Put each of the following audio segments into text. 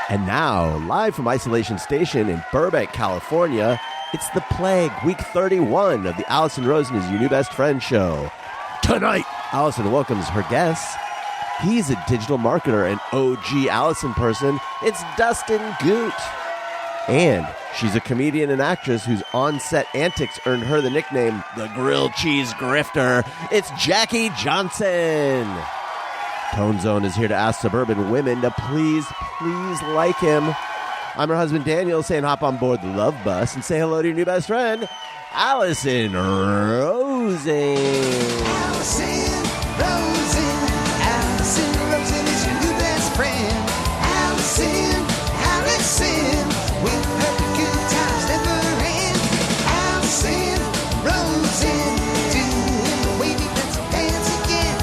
And now, live from Isolation Station in Burbank, California, it's The Plague, week 31 of the Alison Rosen is Your New Best Friend show. Tonight, Alison welcomes her guests. He's a digital marketer and OG Alison person. It's Dustin Goot. And she's a comedian and actress whose on-set antics earned her the nickname the Grilled Cheese Grifter. It's Jackie Johnson. Tone Zone is here to ask suburban women to please like him. I'm her husband Daniel saying hop on board the love bus and say hello to your new best friend, Alison Rosen. Alison Rosen. Alison Rosen is your new best friend. Alison with her good times never end. Alison Rosen, doing the wavy pencil dance again.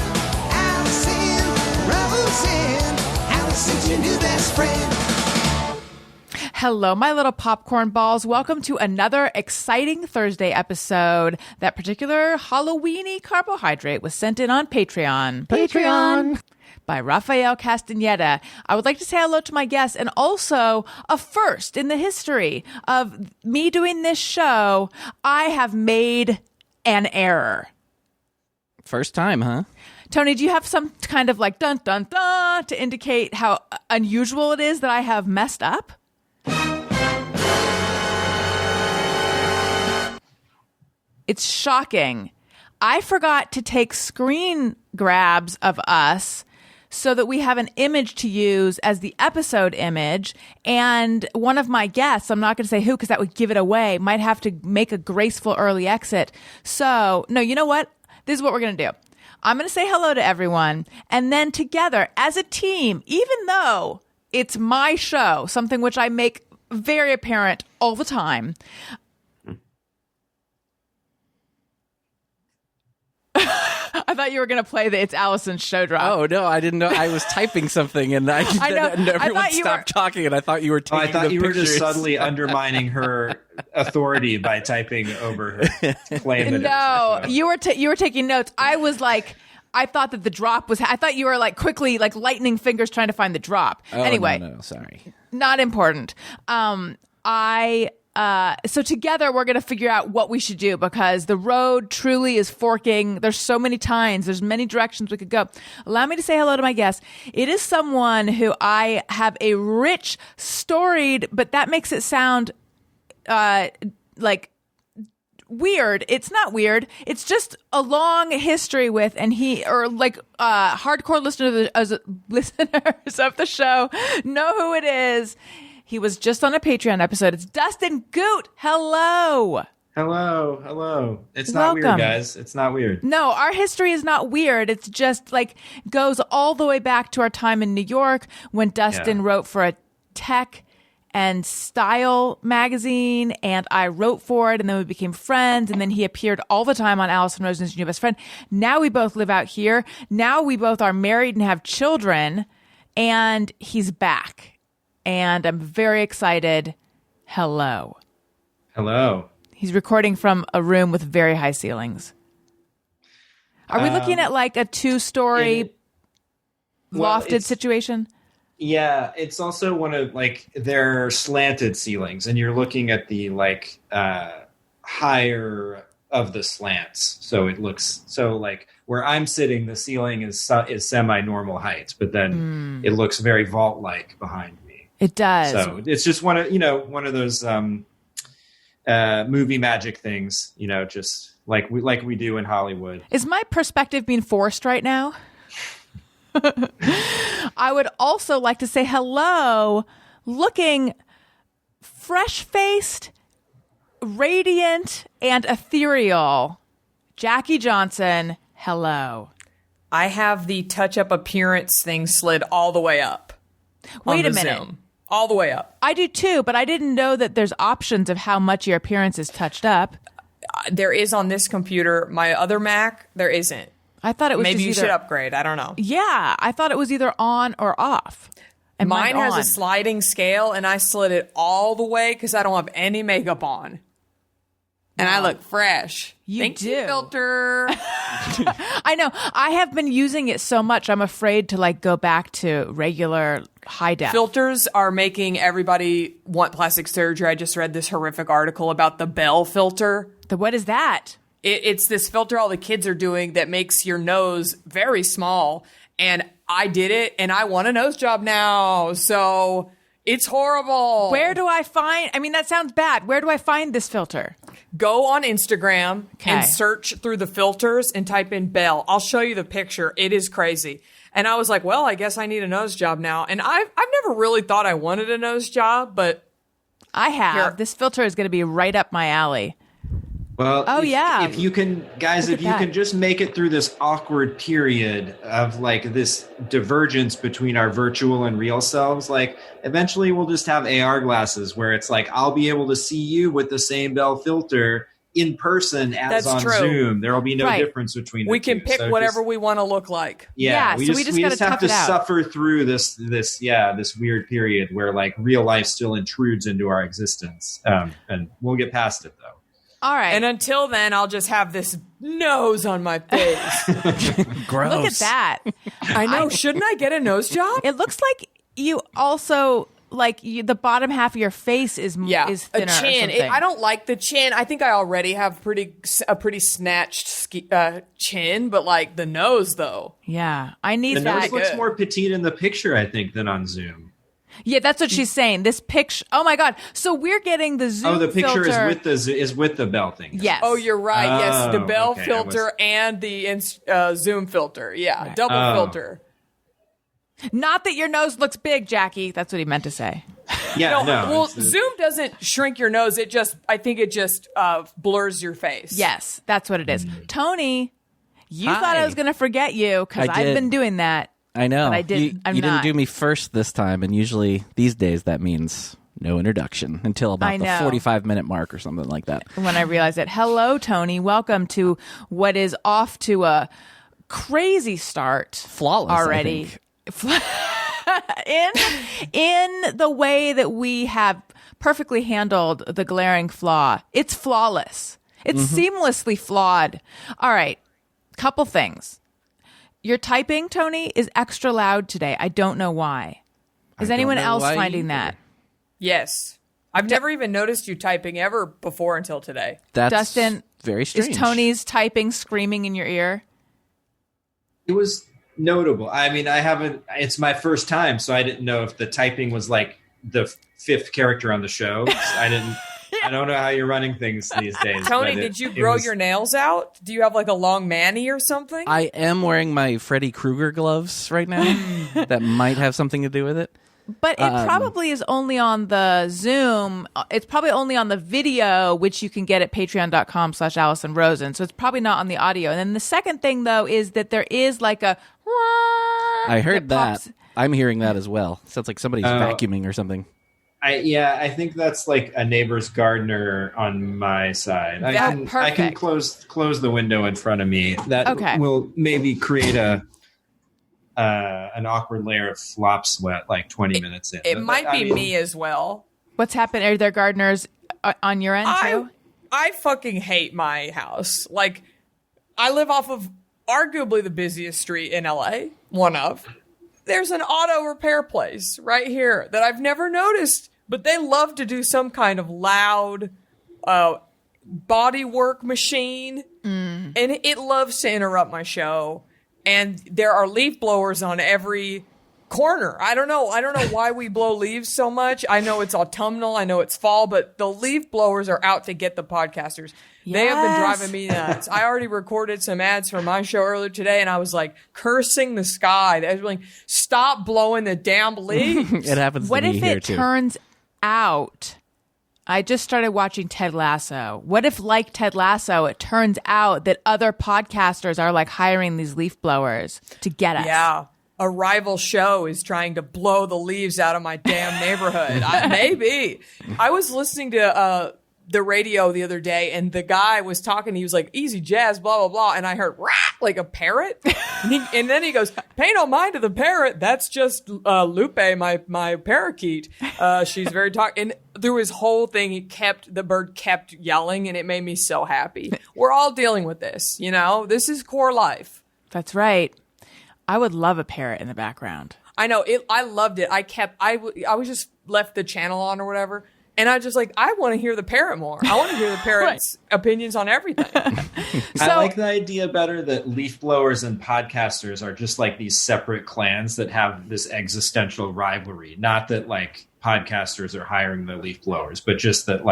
Alison Rosen, Alison's your new best friend. Hello, my little popcorn balls. Welcome to another exciting Thursday episode. That particular Halloween-y carbohydrate was sent in on Patreon. By Rafael Castaneda. I would like to say hello to my guests and also a first in the history of me doing this show. I have made an error. First time, huh? Tony, do you have some kind of like dun dun dun to indicate how unusual it is that I have messed up? It's shocking. I forgot to take screen grabs of us so that we have an image to use as the episode image. And one of my guests, I'm not going to say who because that would give it away, might have to make a graceful early exit. So, no, you know what? This is what we're going to do. I'm going to say hello to everyone. And then together as a team, even though it's my show, something which I make very apparent all the time, I thought you were going to play the It's Alison's show drop. Oh, no, I didn't know. I was typing something and and everyone stopped talking and I thought you were taking I thought you pictures. were just subtly undermining her authority by typing over her claim. No, you were taking notes. I was like, I thought that the drop was, I thought you were like quickly like lightning fingers trying to find the drop. Oh, anyway. No, sorry. Not important. So together we're going to figure out what we should do because the road truly is forking. There's so many tines. There's many directions we could go. Allow me to say hello to my guest. It is someone who I have a rich, storied, but that makes it sound like weird. It's not weird. It's just a long history with, and hardcore listeners of the show know who it is. He was just on a Patreon episode. It's Dustin Goot. Hello. Hello. It's not Welcome. weird, guys. It's not weird. No, our history is not weird. It's just like goes all the way back to our time in New York when Dustin wrote for a tech and style magazine, and I wrote for it, and then we became friends, and then he appeared all the time on Alison Rosen's New Best Friend. Now we both live out here. Now we both are married and have children, and he's back. And I'm very excited. Hello. He's recording from a room with very high ceilings. Are we looking at like a two-story lofted situation? Yeah, it's also one of like they're slanted ceilings, and you're looking at the like higher of the slants. So it looks like where I'm sitting, the ceiling is semi-normal height, but then it looks very vault-like behind me. It does. So it's just one of those movie magic things, just like we do in Hollywood. Is my perspective being forced right now? I would also like to say hello, looking fresh-faced, radiant, and ethereal. Jackie Johnson, hello. I have the touch-up appearance thing slid all the way up. Wait a minute. Zoom. All the way up. I do too, but I didn't know that there's options of how much your appearance is touched up. There is on this computer. My other Mac, there isn't. I thought it was Maybe just you either, should upgrade. I don't know. Yeah, I thought it was either on or off. And Mine has on. a sliding scale, and I slid it all the way because I don't have any makeup on. And I look fresh. Thank you, do. filter. I know. I have been using it so much, I'm afraid to like go back to regular high def. Filters are making everybody want plastic surgery. I just read this horrific article about the Bell filter. What is that? It's this filter all the kids are doing that makes your nose very small. And I did it, and I want a nose job now. So it's horrible. Where do I find? I mean, that sounds bad. Where do I find this filter? Go on Instagram Okay. and search through the filters and type in Bell. I'll show you the picture. It is crazy. And I was like, well, I guess I need a nose job now. And I've never really thought I wanted a nose job, but I have. Here. This filter is going to be right up my alley. Well, Oh, yeah. if you can, guys, Look if at you that. can just make it through this awkward period of like this divergence between our virtual and real selves, like eventually we'll just have AR glasses where it's like I'll be able to see you with the same Bell filter in person as That's on true. Zoom. There will be no Right. difference between the we two. can pick So whatever just- we want to look like. Yeah, we so just, we just gotta have tough to it out. suffer through this weird period where like real life still intrudes into our existence, and we'll get past it though. All right. And until then, I'll just have this nose on my face. Gross. Look at that. I know. Shouldn't I get a nose job? It looks like you also the bottom half of your face is Yeah, is a thinner. Or chin. something. I don't like the chin. I think I already have a pretty snatched chin, but like the nose though. Yeah, I need The that. nose looks good. more petite in the picture, I think, than on Zoom. Yeah, that's what she's saying. This picture. Oh my god! So we're getting the Zoom. Oh, the picture filter. is with the Bell thing. Yes. Oh, you're right. Yes, the Oh, Bell okay, I filter was- and the Zoom filter. Yeah, double Oh. filter. Not that your nose looks big, Jackie. That's what he meant to say. Yeah, no. Well, it's- Zoom doesn't shrink your nose. I think it just blurs your face. Yes, that's what it is. Tony, you Hi. thought I was going to forget you because I I've did. been doing that. I know. But I didn't. I'm you not. didn't do me first this time, and usually these days that means no introduction until I about the know. 45-minute mark or something like that. When I realized it. Hello, Tony. Welcome to what is off to a crazy start. Flawless I already. think. in the way that we have perfectly handled the glaring flaw. It's flawless. It's seamlessly flawed. All right. Couple things. Your typing, Tony, is extra loud today. I don't know why. Is don't anyone know else why finding either. that? Yes. I've never even noticed you typing ever before until today. That's Dustin, very strange. Is Tony's typing screaming in your ear? It was notable. I mean, it's my first time, so I didn't know if the typing was like the fifth character on the show. I don't know how you're running things these days. Tony, but did you it grow was- your nails out? Do you have like a long mani or something? I am wearing my Freddy Krueger gloves right now. That might have something to do with it. But it probably is only on the Zoom. It's probably only on the video, which you can get at patreon.com/Alison Rosen. So it's probably not on the audio. And then the second thing, though, is that there is like a... I heard that. pops- I'm hearing that as well. Sounds like somebody's vacuuming or something. I think that's like a neighbor's gardener on my side. I can perfect. close the window in front of me. That Okay. will maybe create an awkward layer of flop sweat like 20 minutes in. it But, might I be mean, me as well. What's happened? Are there gardeners on your end, too? I fucking hate my house. Like, I live off of arguably the busiest street in LA. One of. There's an auto repair place right here that I've never noticed, but they love to do some kind of loud body work machine, and it loves to interrupt my show. And there are leaf blowers on every corner. I don't know why we blow leaves so much. I know it's autumnal, I know it's fall, but the leaf blowers are out to get the podcasters. They have been Yes. driving me nuts. I already recorded some ads for my show earlier today, and I was like cursing the sky. I was like, stop blowing the damn leaves. It happens What to me if here it too. turns out... I just started watching Ted Lasso. What if, like Ted Lasso, it turns out that other podcasters are like hiring these leaf blowers to get us? Yeah. A rival show is trying to blow the leaves out of my damn neighborhood. Maybe. I was listening to the radio the other day, and the guy was talking. He was like, "Easy jazz, blah blah blah," and I heard "Rah!" like a parrot, and then he goes, "Pay no mind to the parrot. That's just Lupe, my parakeet. She's very talk." And through his whole thing, the bird kept yelling, and it made me so happy. We're all dealing with this, This is core life. That's right. I would love a parrot in the background. I know it. I loved it. I was just left the channel on or whatever. And I just I want to hear the parrot more. I want to hear the parrot's opinions on everything. I like the idea better that leaf blowers and podcasters are just like these separate clans that have this existential rivalry. Not that podcasters are hiring the leaf blowers, but just that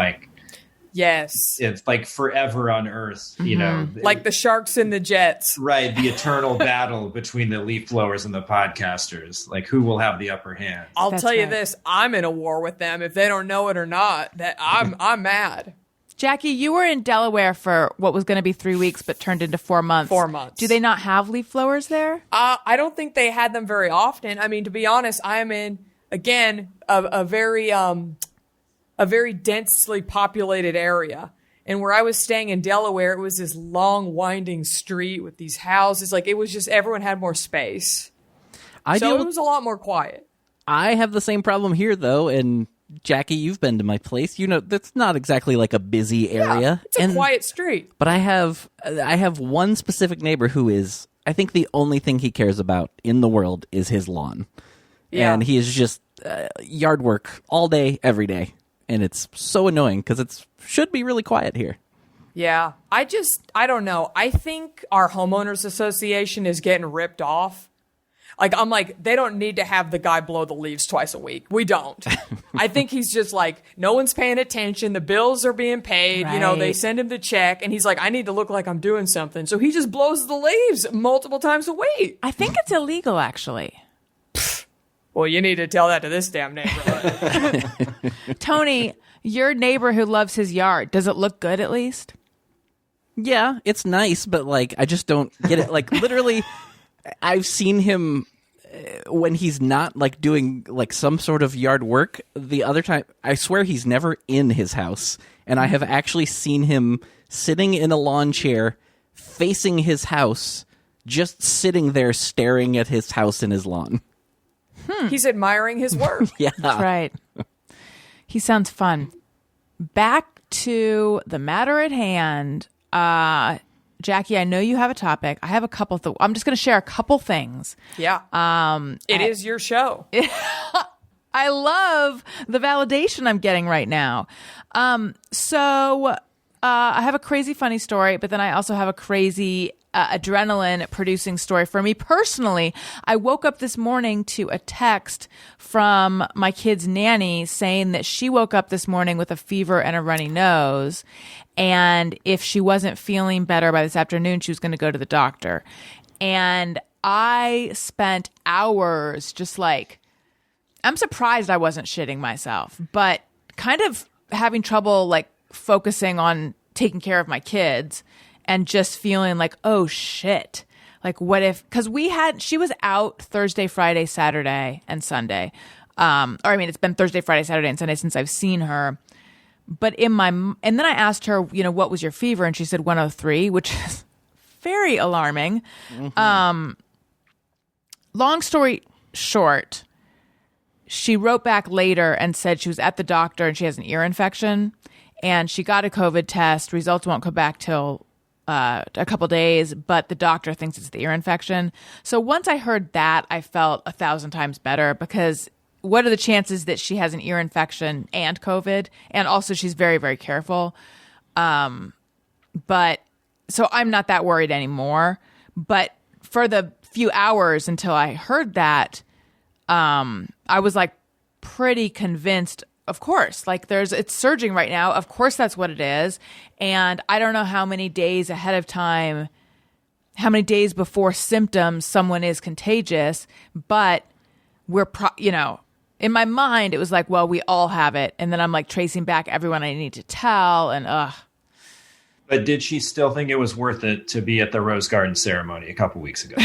yes, it's forever on Earth, like the sharks and the jets. Right, the eternal battle between the leaf blowers and the podcasters. Who will have the upper hand? I'll tell you this: I'm in a war with them. If they don't know it or not, that I'm mad. Jackie, you were in Delaware for what was going to be 3 weeks, but turned into 4 months. 4 months. Do they not have leaf blowers there? I don't think they had them very often. I mean, to be honest, I am in again a very densely populated area. And where I was staying in Delaware, it was this long, winding street with these houses. It was just everyone had more space. It was a lot more quiet. I have the same problem here, though. And Jackie, you've been to my place. That's not exactly a busy area. Yeah, it's a quiet street. But I have one specific neighbor who is, I think the only thing he cares about in the world is his lawn. Yeah. And he is just yard work all day, every day. And it's so annoying because it should be really quiet here. Yeah. I don't know. I think our homeowners association is getting ripped off. They don't need to have the guy blow the leaves twice a week. We don't. I think he's just no one's paying attention. The bills are being paid. Right. They send him the check and he's I need to look like I'm doing something. So he just blows the leaves multiple times a week. I think it's illegal, actually. Well, you need to tell that to this damn neighborhood. Tony, your neighbor who loves his yard, does it look good at least? Yeah, it's nice, but I just don't get it. Literally, I've seen him when he's not doing some sort of yard work. The other time, I swear he's never in his house, and I have actually seen him sitting in a lawn chair facing his house, just sitting there staring at his house and his lawn. He's admiring his work. Yeah. That's right. He sounds fun. Back to the matter at hand. Jackie, I know you have a topic. I have a couple. I'm just going to share a couple things. Yeah. It is your show. I love the validation I'm getting right now. So I have a crazy funny story, but then I also have a crazy adrenaline producing story for me personally. I woke up this morning to a text from my kid's nanny saying that she woke up this morning with a fever and a runny nose. And if she wasn't feeling better by this afternoon, she was going to go to the doctor. And I spent hours just I'm surprised I wasn't shitting myself, but kind of having trouble focusing on taking care of my kids and just feeling oh shit. What if, cause she was out Thursday, Friday, Saturday, and Sunday. It's been Thursday, Friday, Saturday, and Sunday since I've seen her. But and then I asked her, what was your fever? And she said 103, which is very alarming. Mm-hmm. Long story short, she wrote back later and said she was at the doctor and she has an ear infection and she got a COVID test. Results won't come back till a couple days, but the doctor thinks it's the ear infection. So once I heard that, I felt 1,000 times better because what are the chances that she has an ear infection and COVID? And also she's very, very careful. But so I'm not that worried anymore. But for the few hours until I heard that, I was pretty convinced, of course, it's surging right now. Of course, that's what it is. And I don't know how many days ahead of time, how many days before symptoms someone is contagious, but we're, in my mind, it was well, we all have it. And then I'm tracing back everyone I need to tell and But did she still think it was worth it to be at the Rose Garden ceremony a couple weeks ago?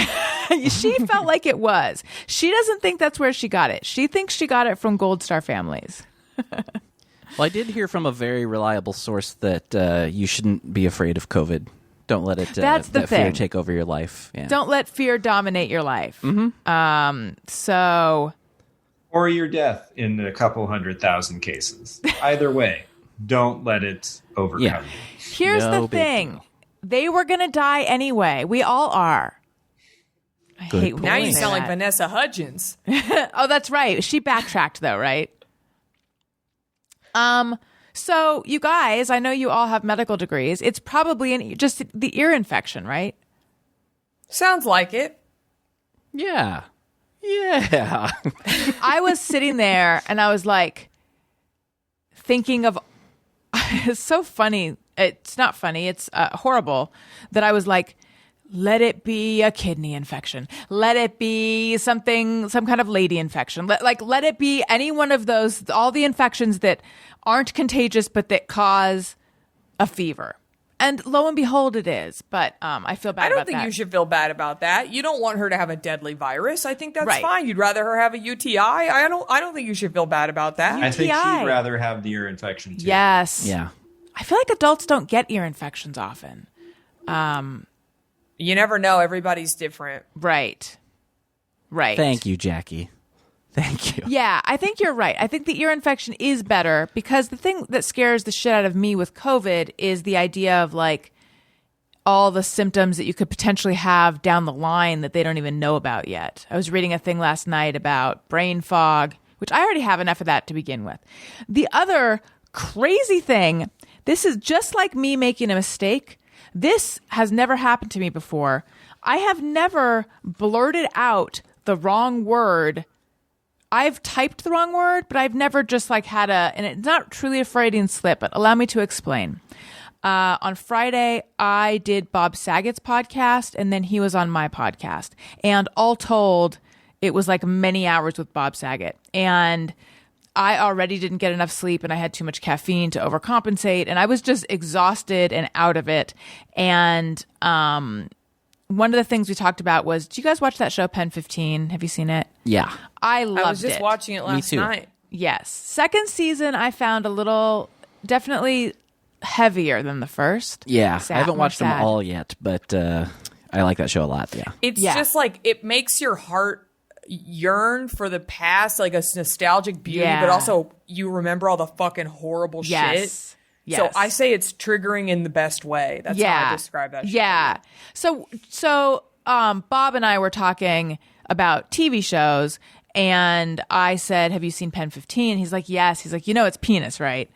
She felt like it was. She doesn't think that's where she got it. She thinks she got it from Gold Star Families. Well, I did hear from a very reliable source that you shouldn't be afraid of COVID. Don't let it That's the that fear thing. take over your life. Yeah. Don't let fear dominate your life. So Or your death in a couple 100,000 cases. Either way, don't let it overcome Yeah. you. here's No the big thing. deal. They were going to die anyway. We all are. I Good hate when point. Now I you say sound like that. Vanessa Hudgens. Oh, that's right. She backtracked though, right? So you guys, I know you all have medical degrees. It's probably just the ear infection, right? Sounds like it. Yeah. Yeah. I was sitting there and I was like thinking of it's so funny. It's not funny. It's horrible that I was like, let it be a kidney infection. Let it be some kind of lady infection. Let it be any one of those, all the infections that aren't contagious but that cause a fever. And lo and behold, it is. But I feel bad I don't about think that. you should feel bad about that. You don't want her to have a deadly virus. I think that's Right. fine. You'd rather her have a UTI. I don't think you should feel bad about that. I think UTI. she'd rather have the ear infection too. Yes. Yeah. I feel like adults don't get ear infections often. You never know. Everybody's different. Right. Thank you, Jackie. Thank you. Yeah, I think you're right. I think the ear infection is better because the thing that scares the shit out of me with COVID is the idea of like all the symptoms that you could potentially have down the line that they don't even know about yet. I was reading a thing last night about brain fog, which I already have enough of that to begin with. The other crazy thing, this is just like me making a mistake. This has never happened to me before. I have never blurted out the wrong word. I've typed the wrong word, but I've never just like had and it's not truly a Freudian slip, but allow me to explain. On Friday, I did Bob Saget's podcast, and then he was on my podcast. And all told, it was like many hours with Bob Saget. And I already didn't get enough sleep, and I had too much caffeine to overcompensate, and I was just exhausted and out of it. And one of the things we talked about was, do you guys watch that show, Pen 15? Have you seen it? Yeah. I loved it. I was just watching it last too. night. Yes. Second season, I found a little, definitely heavier than the first. Yeah. Sad, I haven't more watched them sad. all yet, but I like that show a lot. Yeah. It's Yeah. just like it makes your heart yearn for the past, like a nostalgic beauty, Yeah. but also you remember all the fucking horrible shit. Yes. Yes. So I say it's triggering in the best way. That's how I describe that show. Yeah. So Bob and I were talking about TV shows, and I said, have you seen Pen 15? He's like, yes. He's like, it's penis, right?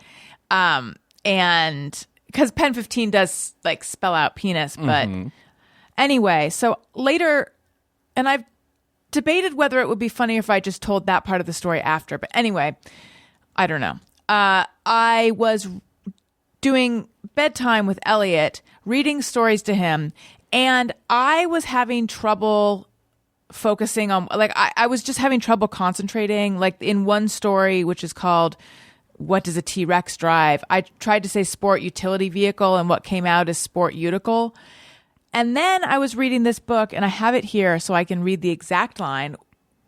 And because Pen 15 does like spell out penis, but anyway, so later, and I've debated whether it would be funny if I just told that part of the story after, but anyway, I don't know. I was doing bedtime with Elliot, reading stories to him, and I was having trouble focusing on, like, I was just having trouble concentrating. Like in one story, which is called What Does a T-Rex Drive? I tried to say sport utility vehicle, and what came out is sport uticle. And then I was reading this book, and I have it here so I can read the exact line.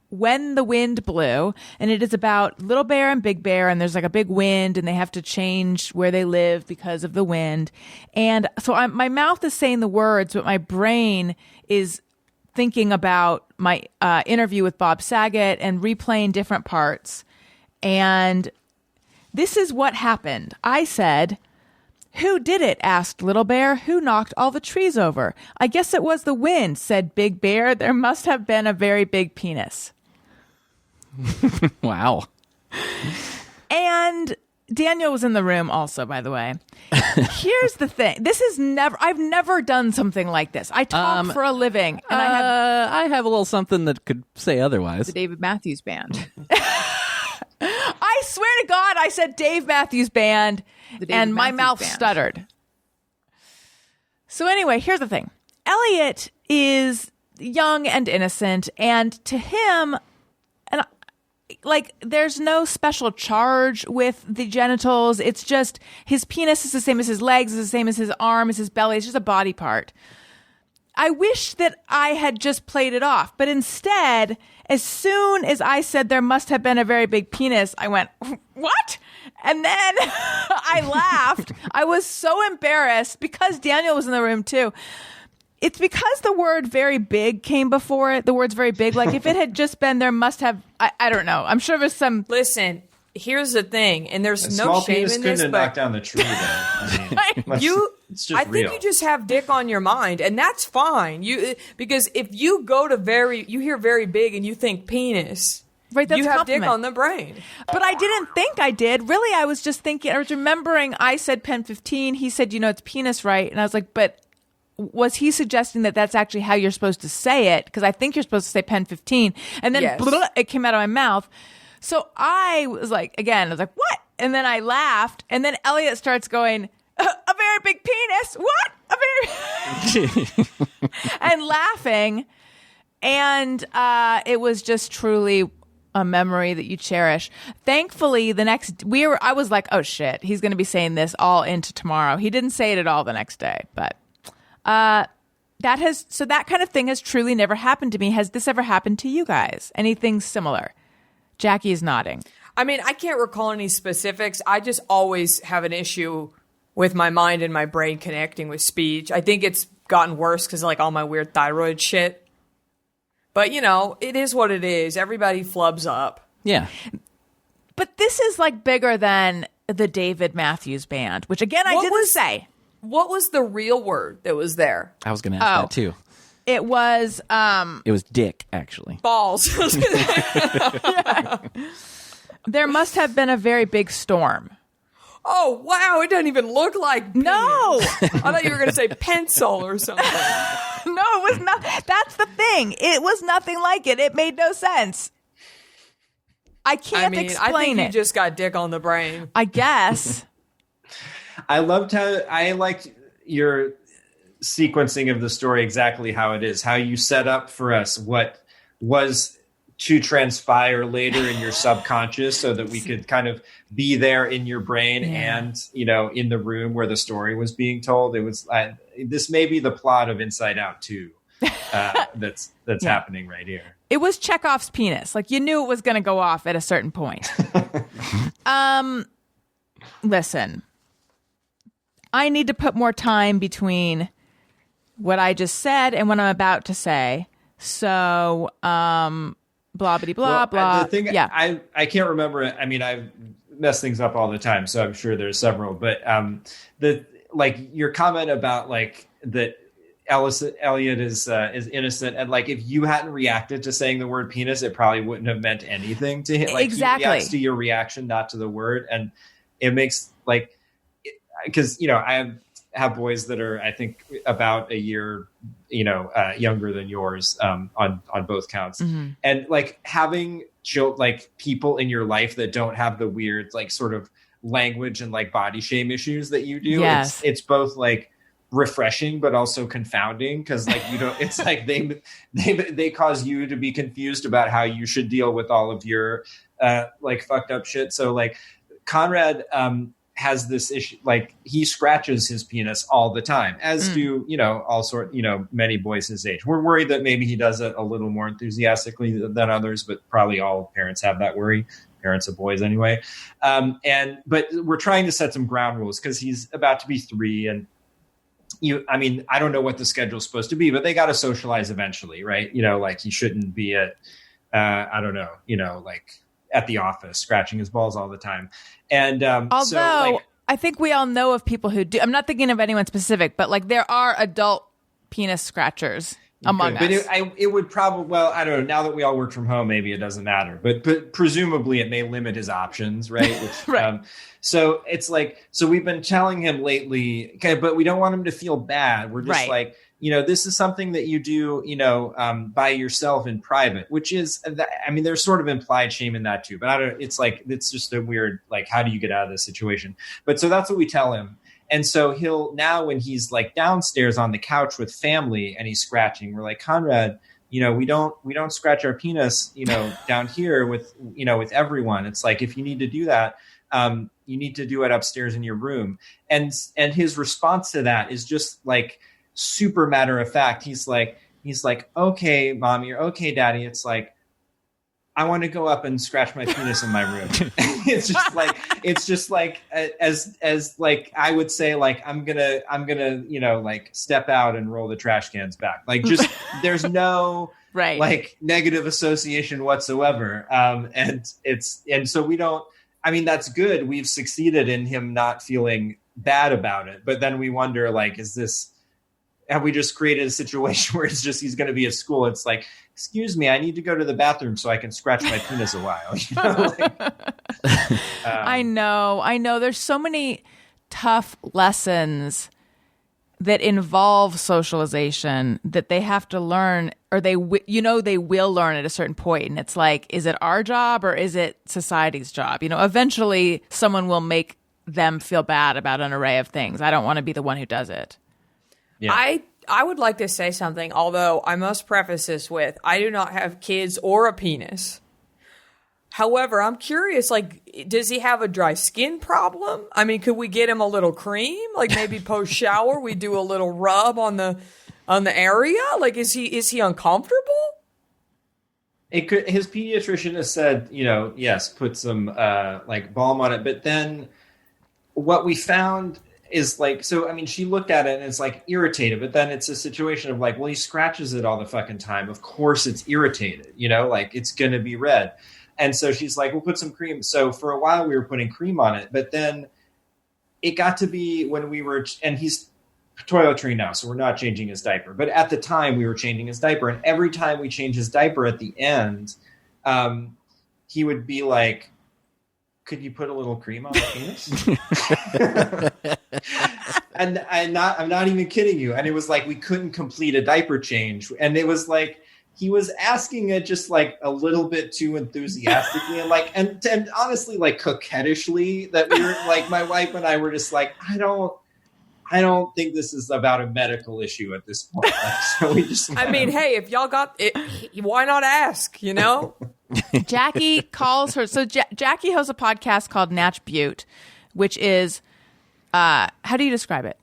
When the Wind Blew, and it is about Little Bear and Big Bear, and there's like a big wind, and they have to change where they live because of the wind. And so my mouth is saying the words, but my brain is thinking about my interview with Bob Saget and replaying different parts. And this is what happened. I said, "Who did it?" asked Little Bear. "Who knocked all the trees over?" "I guess it was the wind," said Big Bear. "There must have been a very big penis." Wow. And Daniel was in the room also, by the way. Here's the thing. I've never done something like this. I talk for a living, and I have a little something that could say otherwise. the David Matthews Band. I swear to God, I said Dave Matthews Band, and my Matthews mouth Band. stuttered. So anyway, here's the thing. Elliot is young and innocent, and to him, there's no special charge with the genitals. It's just his penis is the same as his legs, is the same as his arm, as his belly. It's just a body part. I wish that I had just played it off, but instead, as soon as I said there must have been a very big penis, I went, "What?" And then I laughed. I was so embarrassed because Daniel was in the room too. It's because the word very big came before it. The word's very big. Like if it had just been, there must have, I don't know. I'm sure there's some. Listen, here's the thing, and there's no small shame penis in couldn't this, have but knocked down the tree. Though. I mean, it's just I think real. you just have dick on your mind, and that's fine. Because if you go to you hear very big and you think penis, Right, that's you a have dick compliment. on the brain. But I didn't think I did. Really, I was just thinking, I was remembering I said pen 15. He said, it's penis, right? And I was like, but was he suggesting that that's actually how you're supposed to say it? Because I think you're supposed to say pen 15. And then Yes. it came out of my mouth. So I was like, what? And then I laughed. And then Elliot starts going, a very big penis. What? A very and laughing. And it was just truly a memory that you cherish. Thankfully, I was like, oh shit, he's going to be saying this all into tomorrow. He didn't say it at all the next day, but that kind of thing has truly never happened to me. Has this ever happened to you guys? Anything similar? Jackie is nodding. I mean, I can't recall any specifics. I just always have an issue with my mind and my brain connecting with speech. I think it's gotten worse because all my weird thyroid shit. But, it is what it is. Everybody flubs up. Yeah. But this is bigger than the David Matthews Band, which again, I didn't say. What was the real word that was there? I was going to ask that too. It was It was dick, actually. Balls. there must have been a very big storm. Oh, wow. It doesn't even look like penis. No. I thought you were going to say pencil or something. No, it was not. That's the thing. It was nothing like it. It made no sense. I can't explain I think it. you just got dick on the brain. I guess. I liked your sequencing of the story exactly how it is, how you set up for us what was to transpire later in your subconscious so that we could kind of be there in your brain and, in the room where the story was being told. It was, this may be the plot of Inside Out 2 that's happening right here. It was Chekhov's penis. You knew it was going to go off at a certain point. Listen, I need to put more time between what I just said and what I'm about to say. So, blah, blah, blah, blah. The thing, I can't remember it. I mean, I mess things up all the time, so I'm sure there's several. But your comment about that Elliot is innocent, and if you hadn't reacted to saying the word penis, it probably wouldn't have meant anything to him. Exactly. He reacts to your reaction, not to the word, and it makes because I have boys that are, I think, about a year, younger than yours, on both counts. Mm-hmm. And having people in your life that don't have the weird, sort of language and body shame issues that you do. Yes. It's both refreshing, but also confounding. Cause you don't, it's they cause you to be confused about how you should deal with all of your, fucked up shit. So Conrad, has this issue, he scratches his penis all the time, as do, many boys his age. We're worried that maybe he does it a little more enthusiastically than others, but probably all parents have that worry, parents of boys anyway. But we're trying to set some ground rules because he's about to be 3 and I don't know what the schedule's supposed to be, but they got to socialize eventually, right? He shouldn't be at, I don't know, at the office scratching his balls all the time. And although I think we all know of people who do. I'm not thinking of anyone specific, but there are adult penis scratchers among us. But it would probably, well, I don't know. Now that we all work from home, maybe it doesn't matter. But presumably it may limit his options, right? Which, right. So it's so we've been telling him lately, okay, but we don't want him to feel bad. We're just right. This is something that you do, by yourself in private, which is, there's sort of implied shame in that too, but it's just a weird, how do you get out of this situation? But so that's what we tell him. And so he'll now, when he's downstairs on the couch with family and he's scratching, we're like, Conrad, we don't scratch our penis, down here with everyone. It's if you need to do that, you need to do it upstairs in your room. And his response to that is just super matter of fact. He's like, okay, mommy, or okay, daddy. It's I want to go up and scratch my penis in my room. It's just like as like I would say, like I'm gonna like step out and roll the trash cans back. Like just there's no Right. like negative association whatsoever. And so we don't. I mean, that's good. We've succeeded in him not feeling bad about it. But then we wonder, like, have we just created a situation where it's just he's going to be at school? It's like, excuse me, I need to go to the bathroom so I can scratch my penis a while. You know? I know. There's so many tough lessons that involve socialization that they have to learn, or they will learn at a certain point. And it's like, is it our job or is it society's job? Eventually someone will make them feel bad about an array of things. I don't want to be the one who does it. Yeah. I would like to say something, although I must preface this with, I do not have kids or a penis. However, I'm curious, like, does he have a dry skin problem? I mean, could we get him a little cream? Like maybe post shower, we do a little rub on the area? Like, is he uncomfortable? His pediatrician has said, yes, put some like balm on it. But then what we found is like, so, I mean, she looked at it and it's like irritated, but then it's a situation of like, well, he scratches it all the fucking time. Of course it's irritated, like it's going to be red. And so she's like, we'll put some cream. So for a while we were putting cream on it, but then it got to be when we were, and he's toilet trained now, so we're not changing his diaper. But at the time we were changing his diaper. And every time we change his diaper at the end, he would be like, could you put a little cream on my penis? And I'm not even kidding you. And it was like, we couldn't complete a diaper change. And it was like, he was asking it just like a little bit too enthusiastically and like, and honestly, like coquettishly, that we were like, my wife and I were just like, I don't think this is about a medical issue at this point. Like, so we just, I mean, hey, if y'all got it, why not ask, Jackie calls her. So Jackie hosts a podcast called Natch Butte, which is, how do you describe it?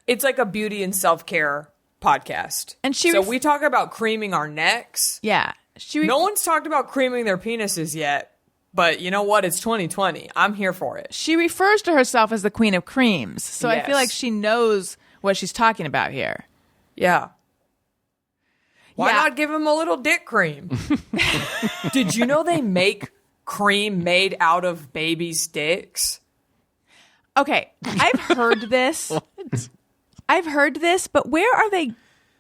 It's like a beauty and self-care podcast. And we talk about creaming our necks. Yeah. No one's talked about creaming their penises yet, but you know what? It's 2020. I'm here for it. She refers to herself as the queen of creams. So Yes. I feel like she knows what she's talking about here. Yeah. Why Yeah. not give him a little dick cream? Did you know they make cream made out of babies' dicks? Okay, I've heard this. I've heard this, but where are they?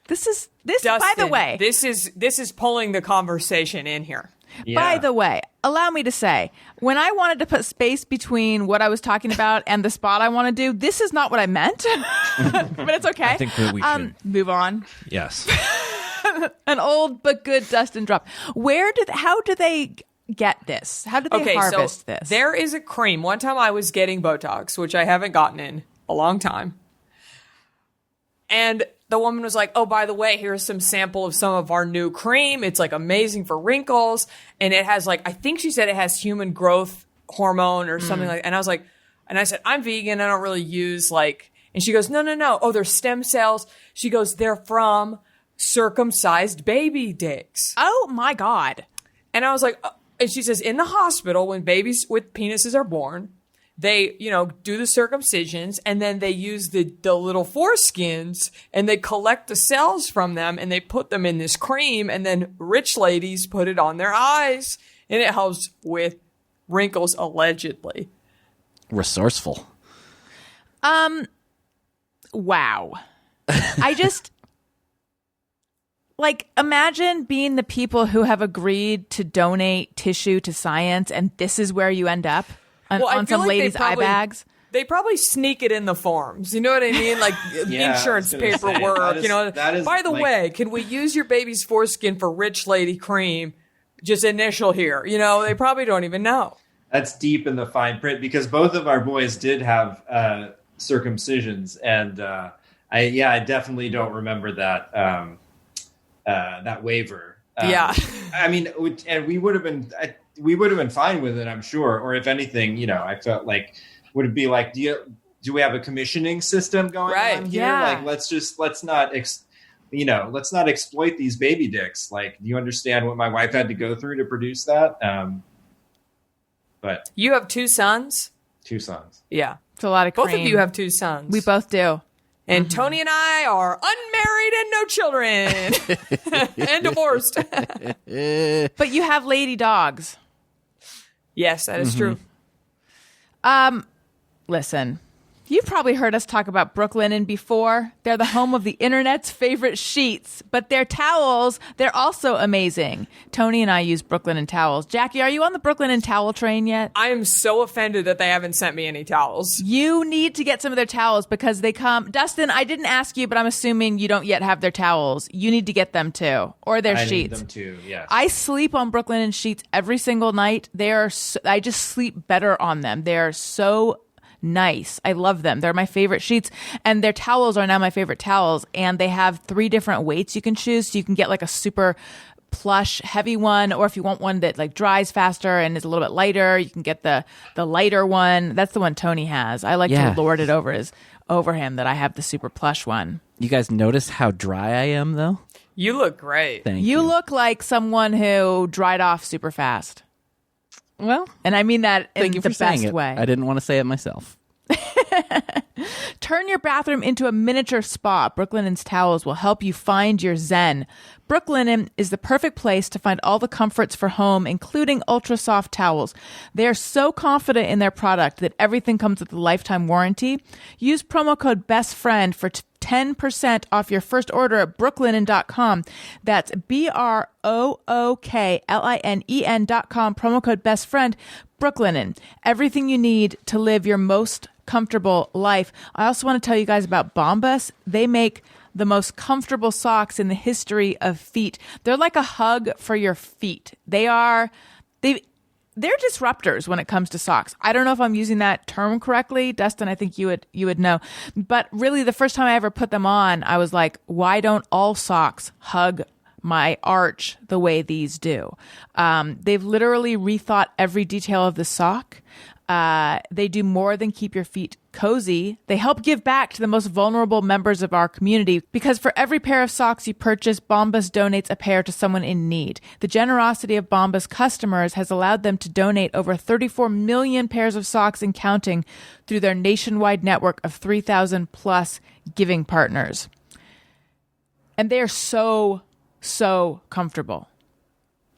This Dustin, by the way. this is pulling the conversation in here. yeah. By the way, allow me to say, when I wanted to put space between what I was talking about and the spot I want to do, this is not what I meant. But it's okay. I think that we should. Move on. Yes. An old but good Dustin drop. How do they get this? How do they harvest this? There is a cream. One time I was getting Botox, which I haven't gotten in a long time. And the woman was like, oh, by the way, here's some sample of some of our new cream. It's like amazing for wrinkles. And it has like, I think she said it has human growth hormone or something like, and I was like, and I said, I'm vegan. I don't really use like, and she goes, no. Oh, they're stem cells. She goes, they're from circumcised baby dicks. Oh my God. And I was like, and she says, in the hospital, when babies with penises are born, they, do the circumcisions and then they use the little foreskins and they collect the cells from them and they put them in this cream and then rich ladies put it on their eyes and it helps with wrinkles allegedly. Resourceful. Wow. I just imagine being the people who have agreed to donate tissue to science and this is where you end up. On I feel some like ladies' eye bags. They probably sneak it in the forms. You know what I mean? Like Yeah, insurance I was gonna say, paperwork. that is By the like- way, can we use your baby's foreskin for rich lady cream? Just initial here. They probably don't even know. That's deep in the fine print because both of our boys did have circumcisions, and I definitely don't remember that that waiver. Yeah. I mean, and we would have been fine with it, I'm sure. Or if anything, I felt like would it be like, do we have a commissioning system going Right, on here? yeah. Like, let's not let's not exploit these baby dicks. Like, do you understand what my wife had to go through to produce that? But You have 2 sons? 2 sons. Yeah. It's a lot of cream. Both of you have 2 sons. We both do. And Tony and I are unmarried and no children. And divorced. But you have lady dogs. Yes, that is true. Listen, you've probably heard us talk about Brooklinen before. They're the home of the internet's favorite sheets, but their towels, they're also amazing. Tony and I use Brooklinen towels. Jackie, are you on the Brooklinen towel train yet? I am so offended that they haven't sent me any towels. You need to get some of their towels because they come. Dustin, I didn't ask you, but I'm assuming you don't yet have their towels. You need to get them too, or their I sheets. need them too, yes. I sleep on Brooklinen sheets every single night. I just sleep better on them. They're so nice. I love them. They're my favorite sheets, and their towels are now my favorite towels. And they have 3 different weights you can choose. So you can get like a super plush, heavy one, or if you want one that like dries faster and is a little bit lighter, you can get the lighter one. That's the one Tony has. I like to lord it over him that I have the super plush one. You guys notice how dry I am, though? You look great. Thank You look like someone who dried off super fast. Well, And I mean that in thank you the for saying best it. way. I didn't want to say it myself. Turn your bathroom into a miniature spa. Brooklinen's towels will help you find your zen. Brooklinen is the perfect place to find all the comforts for home, including ultra soft towels. They are so confident in their product that everything comes with a lifetime warranty. Use promo code BESTFRIEND for 10% off your first order at brooklinen.com. That's BROOKLINEN.com. Promo code BESTFRIEND. Brooklinen. Everything you need to live your most comfortable life. I also want to tell you guys about Bombas. They make the most comfortable socks in the history of feet. They're like a hug for your feet. They're disruptors when it comes to socks. I don't know if I'm using that term correctly. Dustin, I think you would know. But really, the first time I ever put them on, I was like, why don't all socks hug my arch the way these do? They've literally rethought every detail of the sock. They do more than keep your feet cozy. They help give back to the most vulnerable members of our community, because for every pair of socks you purchase, Bombas donates a pair to someone in need. The generosity of Bombas customers has allowed them to donate over 34 million pairs of socks and counting through their nationwide network of 3,000 plus giving partners. And they are so comfortable.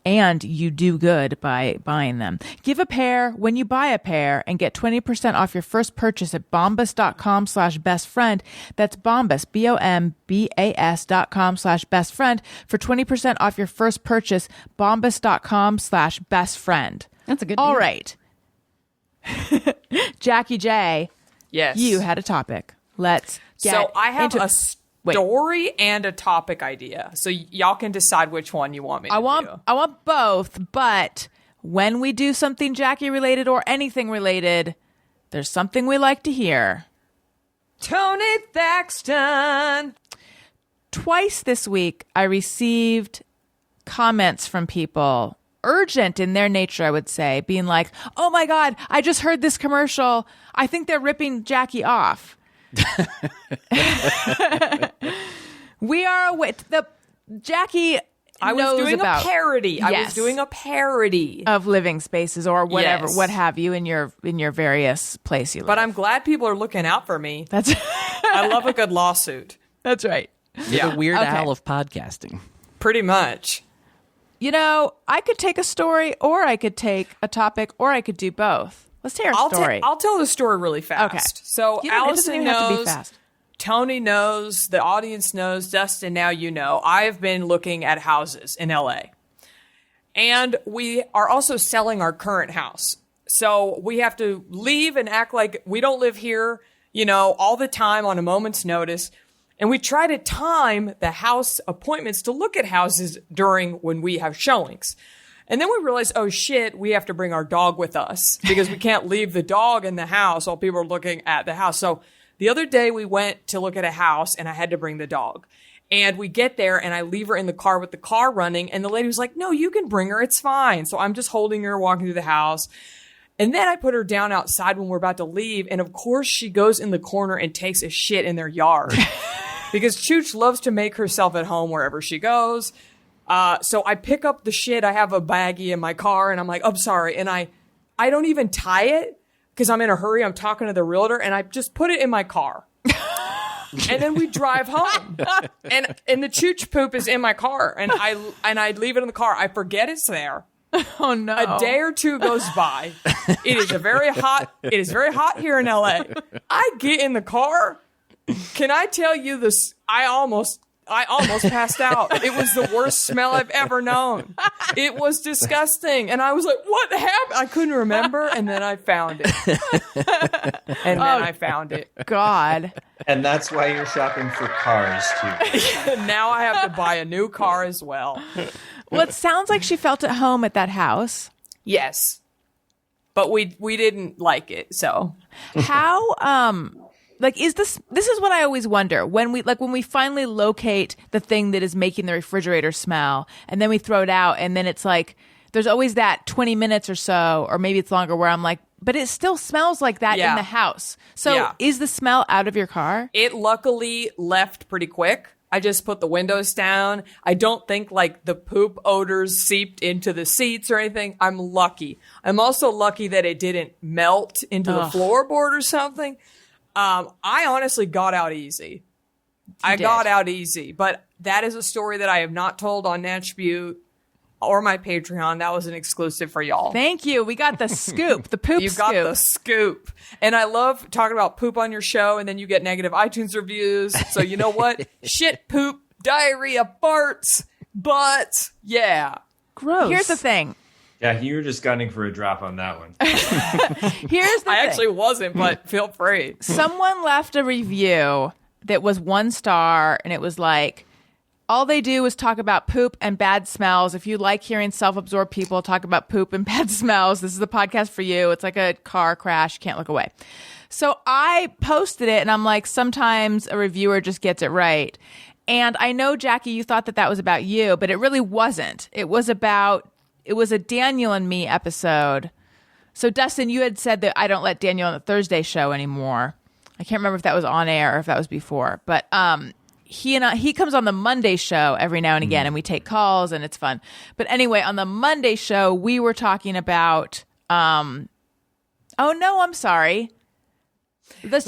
And you do good by buying them. Give a pair when you buy a pair and get 20% off your first purchase at bombas.com/bestfriend. That's Bombas, BOMBAS.com/bestfriend for 20% off your first purchase. Bombas.com/bestfriend. That's a good All deal. right. Jackie J, Yes. you had a topic. Let's get So I have into a story and a topic idea. So y'all can decide which one you want me to do. I want both, but when we do something Jackie related or anything related, there's something we like to hear. Tony Thaxton. Twice this week, I received comments from people, urgent in their nature, I would say, being like, oh my God, I just heard this commercial. I think they're ripping Jackie off. We are Jackie I was knows doing about a parody. I was Yes. doing a parody. of living spaces or whatever, Yes. what have you in your various place you live. But I'm glad people are looking out for me. That's I love a good lawsuit. that's right. You're the Weird Okay. Al of podcasting. Pretty much. You know, I could take a story, or I could take a topic, or I could do both. Let's hear a story. I'll tell the story really fast. Okay. So It doesn't Alison even have to be knows, fast. Tony knows, the audience knows, Dustin, now you know. I've been looking at houses in LA. And we are also selling our current house. So we have to leave and act like we don't live here, all the time on a moment's notice. And we try to time the house appointments to look at houses during when we have showings. And then we realize, oh shit, we have to bring our dog with us because we can't leave the dog in the house while people are looking at the house. So the other day we went to look at a house and I had to bring the dog. And we get there and I leave her in the car with the car running. And the lady was like, no, you can bring her. It's fine. So I'm just holding her, walking through the house. And then I put her down outside when we're about to leave. And of course she goes in the corner and takes a shit in their yard. because Chooch loves to make herself at home wherever she goes. So I pick up the shit. I have a baggie in my car, and I'm like, I'm sorry. And I don't even tie it because I'm in a hurry. I'm talking to the realtor, and I just put it in my car. And then we drive home, and the Chooch poop is in my car, and I leave it in the car. I forget it's there. Oh no! A day or two goes by. It is very hot here in LA. I get in the car. Can I tell you this? I almost passed out. It was the worst smell I've ever known. It was disgusting. And I was like, what happened? I couldn't remember. And then I found it. God. And that's why you're shopping for cars, too. Now I have to buy a new car as well. Well, it sounds like she felt at home at that house. Yes. But we didn't like it, so. How, is this is what I always wonder when we finally locate the thing that is making the refrigerator smell and then we throw it out and then it's like, there's always that 20 minutes or so, or maybe it's longer where I'm like, but it still smells like that in the house. So is the smell out of your car? It luckily left pretty quick. I just put the windows down. I don't think like the poop odors seeped into the seats or anything. I'm lucky. I'm also lucky that it didn't melt into the floorboard or something. I honestly got out easy. Got out easy, but that is a story that I have not told on Natch Butte or my Patreon. That was an exclusive for y'all. Thank you. We got the scoop, the poop you scoop. You got the scoop. And I love talking about poop on your show, and then you get negative iTunes reviews. So you know what? Shit, poop, diarrhea, farts, butts. Yeah. Gross. Here's the thing. Yeah, you were just gunning for a drop on that one. Here's the I thing. actually wasn't, but feel free. Someone left a review that was 1 star, and it was like, all they do is talk about poop and bad smells. If you like hearing self-absorbed people talk about poop and bad smells, this is the podcast for you. It's like a car crash. Can't look away. So I posted it, and I'm like, sometimes a reviewer just gets it right. And I know, Jackie, you thought that was about you, but it really wasn't. It was a Daniel and me episode. So, Dustin, you had said that I don't let Daniel on the Thursday show anymore. I can't remember if that was on air or if that was before. But he comes on the Monday show every now and again, and we take calls, and it's fun. But anyway, on the Monday show, we were talking about oh, no, I'm sorry.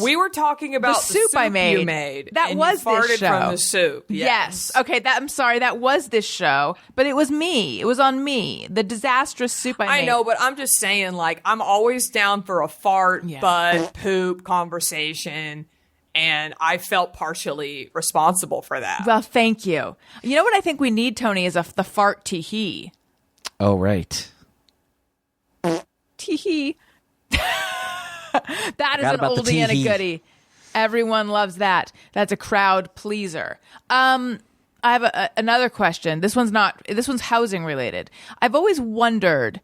We were talking about the soup I made. You made. That and was you farted this show. From the soup. Yes. Okay. I'm sorry. That was this show, but it was me. It was on me. The disastrous soup I made. I know, but I'm just saying, like, I'm always down for a fart, butt, poop conversation, and I felt partially responsible for that. Well, thank you. You know what I think we need, Tony, is the fart tee-hee. Oh, right. Tee-hee. That is an oldie and a goodie. Everyone loves that. That's a crowd pleaser. I have another question. This one's housing related. I've always wondered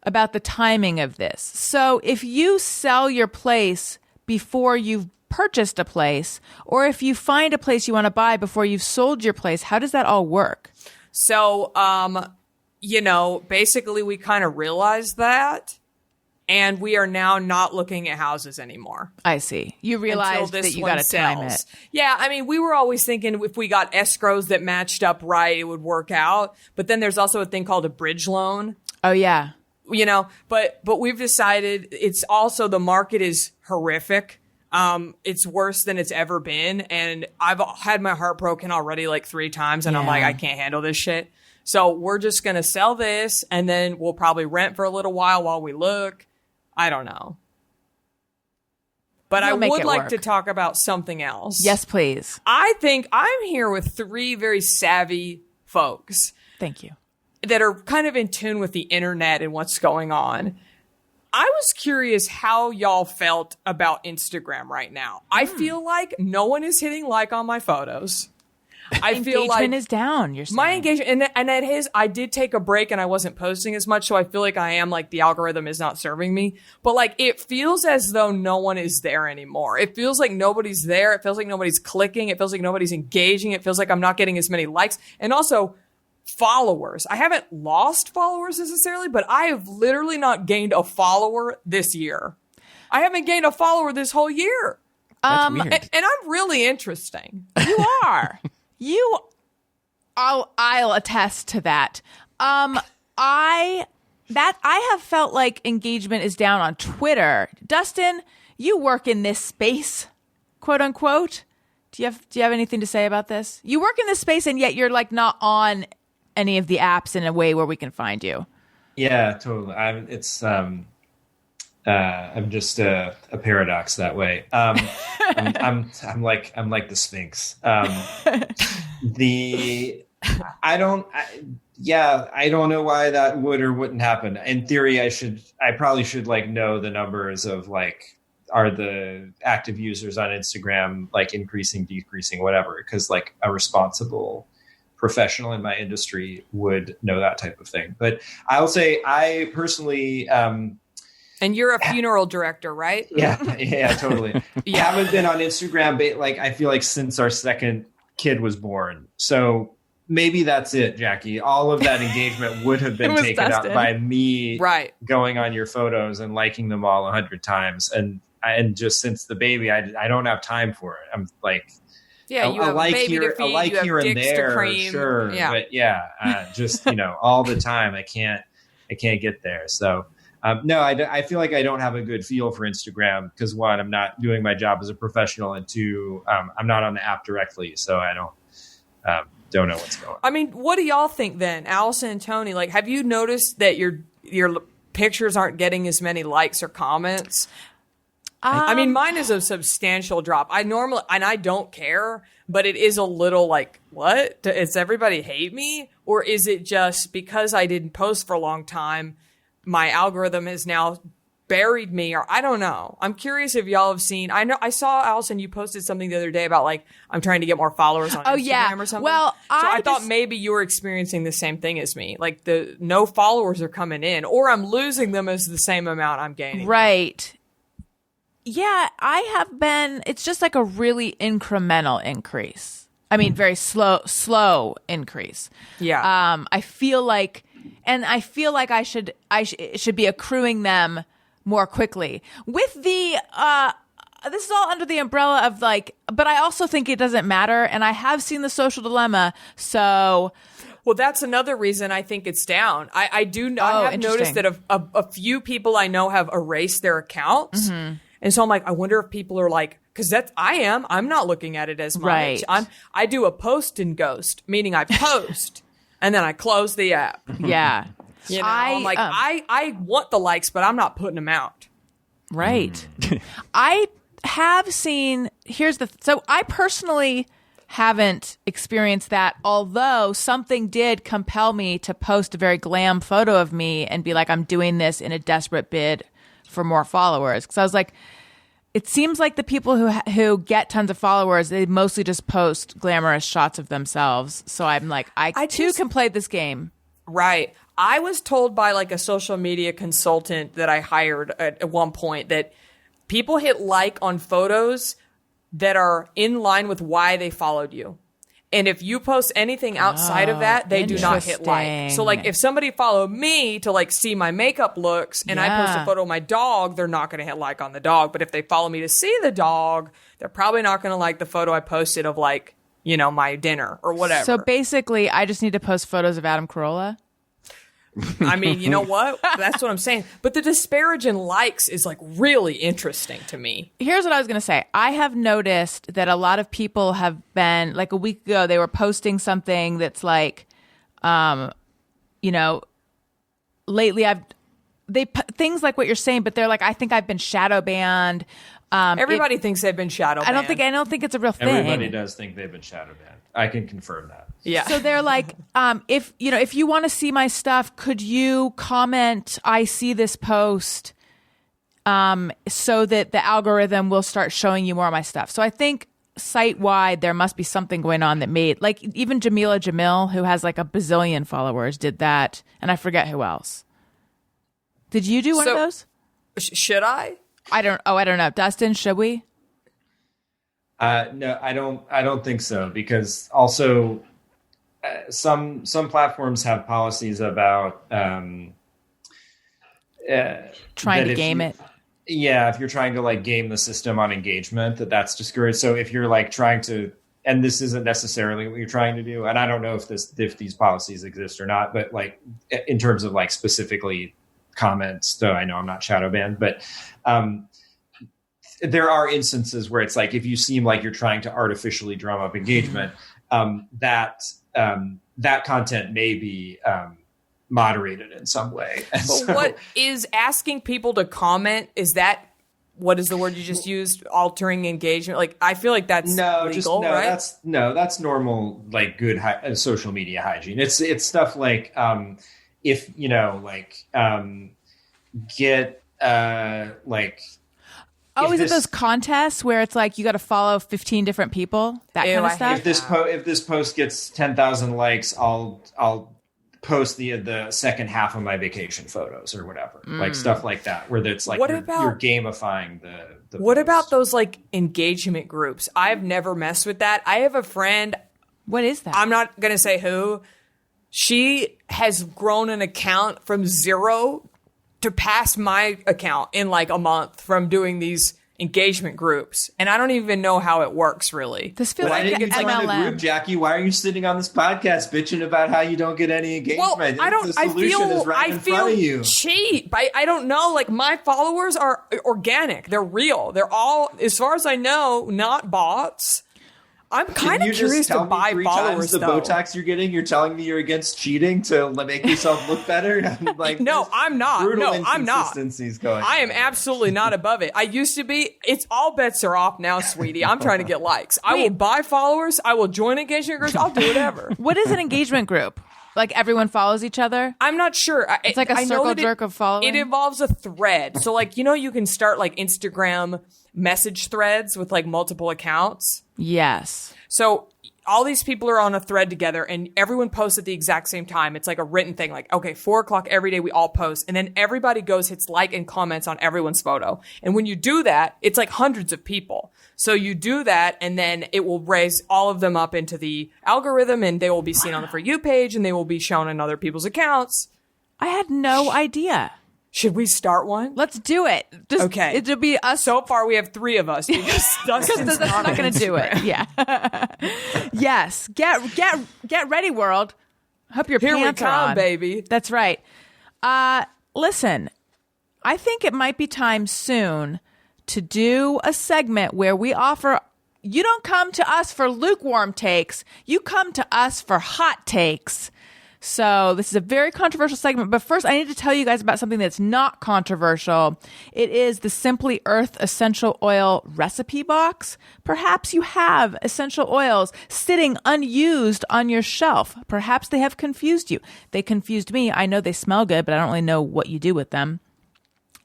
about the timing of this. So if you sell your place before you've purchased a place, or if you find a place you want to buy before you've sold your place, how does that all work? So, basically we kind of realized that. And we are now not looking at houses anymore. I see. You realized that you got to time it. Yeah, I mean, we were always thinking if we got escrows that matched up right, it would work out. But then there's also a thing called a bridge loan. Oh, yeah. But we've decided it's also the market is horrific. It's worse than it's ever been. And I've had my heart broken already like 3 times. And I'm like, I can't handle this shit. So we're just going to sell this. And then we'll probably rent for a little while we look. I don't know. But I would like to talk about something else. Yes, please. I think I'm here with 3 very savvy folks. Thank you. That are kind of in tune with the internet and what's going on. I was curious how y'all felt about Instagram right now. I feel like no one is hitting like on my photos. I feel like engagement is down. You're saying. My engagement, and at his, I did take a break and I wasn't posting as much, so I feel like I am like the algorithm is not serving me. But like it feels as though no one is there anymore. It feels like nobody's there. It feels like nobody's clicking. It feels like nobody's engaging. It feels like I'm not getting as many likes, and also followers. I haven't lost followers necessarily, but I have literally not gained a follower this year. I haven't gained a follower this whole year. That's weird. And I'm really interesting. You are. I'll attest to that. I have felt like engagement is down on Twitter. Dustin, you work in this space, quote unquote. Do you have anything to say about this? You work in this space, and yet you're like not on any of the apps in a way where we can find you. Yeah, totally. I'm just a paradox that way. I'm like the Sphinx. I don't know why that would or wouldn't happen. In theory, I probably should like know the numbers of like, are the active users on Instagram like increasing, decreasing, whatever? Because like a responsible professional in my industry would know that type of thing. But I'll say I personally, And you're a funeral director, right? yeah, totally. I haven't been on Instagram, but like I feel like since our second kid was born. So maybe that's it, Jackie. All of that engagement would have been taken Dustin. out by me Right. going on your photos and liking them all 100 times. And just since the baby, I don't have time for it. I'm like, Yeah, you have a like baby here, to feed, a like you have here and dicks to there, cream. sure. Yeah. But just, all the time, I can't get there. So, no, I feel like I don't have a good feel for Instagram because one, I'm not doing my job as a professional, and two, I'm not on the app directly, so I don't know what's going on. I mean, what do y'all think then, Alison and Tony? Like, have you noticed that your pictures aren't getting as many likes or comments? I mean, mine is a substantial drop. I don't care, but it is a little like, what? Does everybody hate me? Or is it just because I didn't post for a long time, my algorithm has now buried me? Or I don't know. I'm curious if y'all have seen, I saw, Alison, you posted something the other day about like, I'm trying to get more followers on Instagram or something. Well, I thought maybe you were experiencing the same thing as me. Like the no followers are coming in, or I'm losing them as the same amount I'm gaining. Right. Yeah, I have been. It's just like a really incremental increase. I mean, very slow increase. Yeah. I feel like I should be accruing them more quickly. With the this is all under the umbrella of like, but I also think it doesn't matter, and I have seen The Social Dilemma, so. Well, that's another reason I think it's down. I have noticed interesting. that a few people I know have erased their accounts. Mm-hmm. And so I'm like, I wonder if people are like, because I'm not looking at it as much. Right. I do a post and ghost, meaning I post and then I close the app. Yeah. I'm like, I want the likes, but I'm not putting them out. Right. I have seen, so I personally haven't experienced that, although something did compel me to post a very glam photo of me and be like, I'm doing this in a desperate bid for more followers. Because I was like, it seems like the people who get tons of followers, they mostly just post glamorous shots of themselves. So I'm like, I too can play this game. Right. I was told by like a social media consultant that I hired at one point that people hit like on photos that are in line with why they followed you. And if you post anything outside of that, they do not hit like. So like if somebody followed me to like see my makeup looks and I post a photo of my dog, they're not going to hit like on the dog. But if they follow me to see the dog, they're probably not going to like the photo I posted of like, my dinner or whatever. So basically, I just need to post photos of Adam Carolla. I mean, you know what? That's what I'm saying. But the disparage in likes is like really interesting to me. Here's what I was going to say. I have noticed that a lot of people have been, like a week ago, they were posting something that's like, lately things like what you're saying, but they're like, I think I've been shadow banned. Everybody thinks they've been shadow banned. I don't think it's a real thing. Everybody does think they've been shadow banned. I can confirm that. Yeah. So they're like, if you want to see my stuff, could you comment, I see this post, so that the algorithm will start showing you more of my stuff. So I think site-wide, there must be something going on that made, like even Jamila Jamil, who has like a bazillion followers, did that. And I forget who else. Did you do one of those? Should I? I don't know. Dustin, should we? No, I don't think so, because also some platforms have policies about trying to game it. Yeah, if you're trying to like game the system on engagement, that's discouraged. So if you're like trying to, and this isn't necessarily what you're trying to do, and I don't know if these policies exist or not, but like in terms of like specifically comments, though I know I'm not shadow banned, but there are instances where it's like if you seem like you're trying to artificially drum up engagement, that content may be moderated in some way. And But so, what is asking people to comment? Is that what is the word you just used? Altering engagement? Like I feel like that's legal, right? That's normal, like good social media hygiene. It's stuff like if you know, like get like. Oh, is it those contests where it's like you got to follow 15 different people? That kind of stuff? If this post gets 10,000 likes, I'll post the second half of my vacation photos or whatever, like stuff like that, where it's like you're gamifying the What post. about those like engagement groups? I've never messed with that. I have a friend. What is that? I'm not going to say who. She has grown an account from 0 to pass my account in like a month from doing these engagement groups. And I don't even know how it works, really. This feels Why like didn't you join the MLM. group, Jackie? Why are you sitting on this podcast bitching about how you don't get any engagement? Well, I don't. The solution is right in front of you. cheap. I don't know. Like my followers are organic. They're real. They're all, as far as I know, not bots. I'm kind of curious to buy followers. The though. Botox you're getting, you're telling me you're against cheating to make yourself look better. Like No, I'm not. Brutal No, I'm not. inconsistencies going. I am absolutely not above it. I used to be. It's all bets are off now, sweetie. I'm trying to get likes. I will buy followers. I will join engagement groups. I'll do whatever. What is an engagement group? Like everyone follows each other? I'm not sure. It's like a I know circle that jerk of following? It involves a thread. So like, you can start like Instagram message threads with like multiple accounts. Yes. So all these people are on a thread together and everyone posts at the exact same time. It's like a written thing. Like, okay, 4:00 every day we all post. And then everybody hits like and comments on everyone's photo. And when you do that, it's like hundreds of people. So you do that and then it will raise all of them up into the algorithm and they will be seen on the For You page and they will be shown in other people's accounts. I had no idea. Should we start one? Let's do it. Just, Okay. It'll be us. So far, we have 3 of us because Dustin's That's not going to do it. Yeah. Yes. Get ready, world. Hope your Here we pants are come, on. baby. That's right. Listen, I think it might be time soon to do a segment where we offer. You don't come to us for lukewarm takes. You come to us for hot takes. So this is a very controversial segment, but first I need to tell you guys about something that's not controversial. It is the Simply Earth Essential Oil Recipe Box. Perhaps you have essential oils sitting unused on your shelf. Perhaps they have confused you. They confused me. I know they smell good, but I don't really know what you do with them.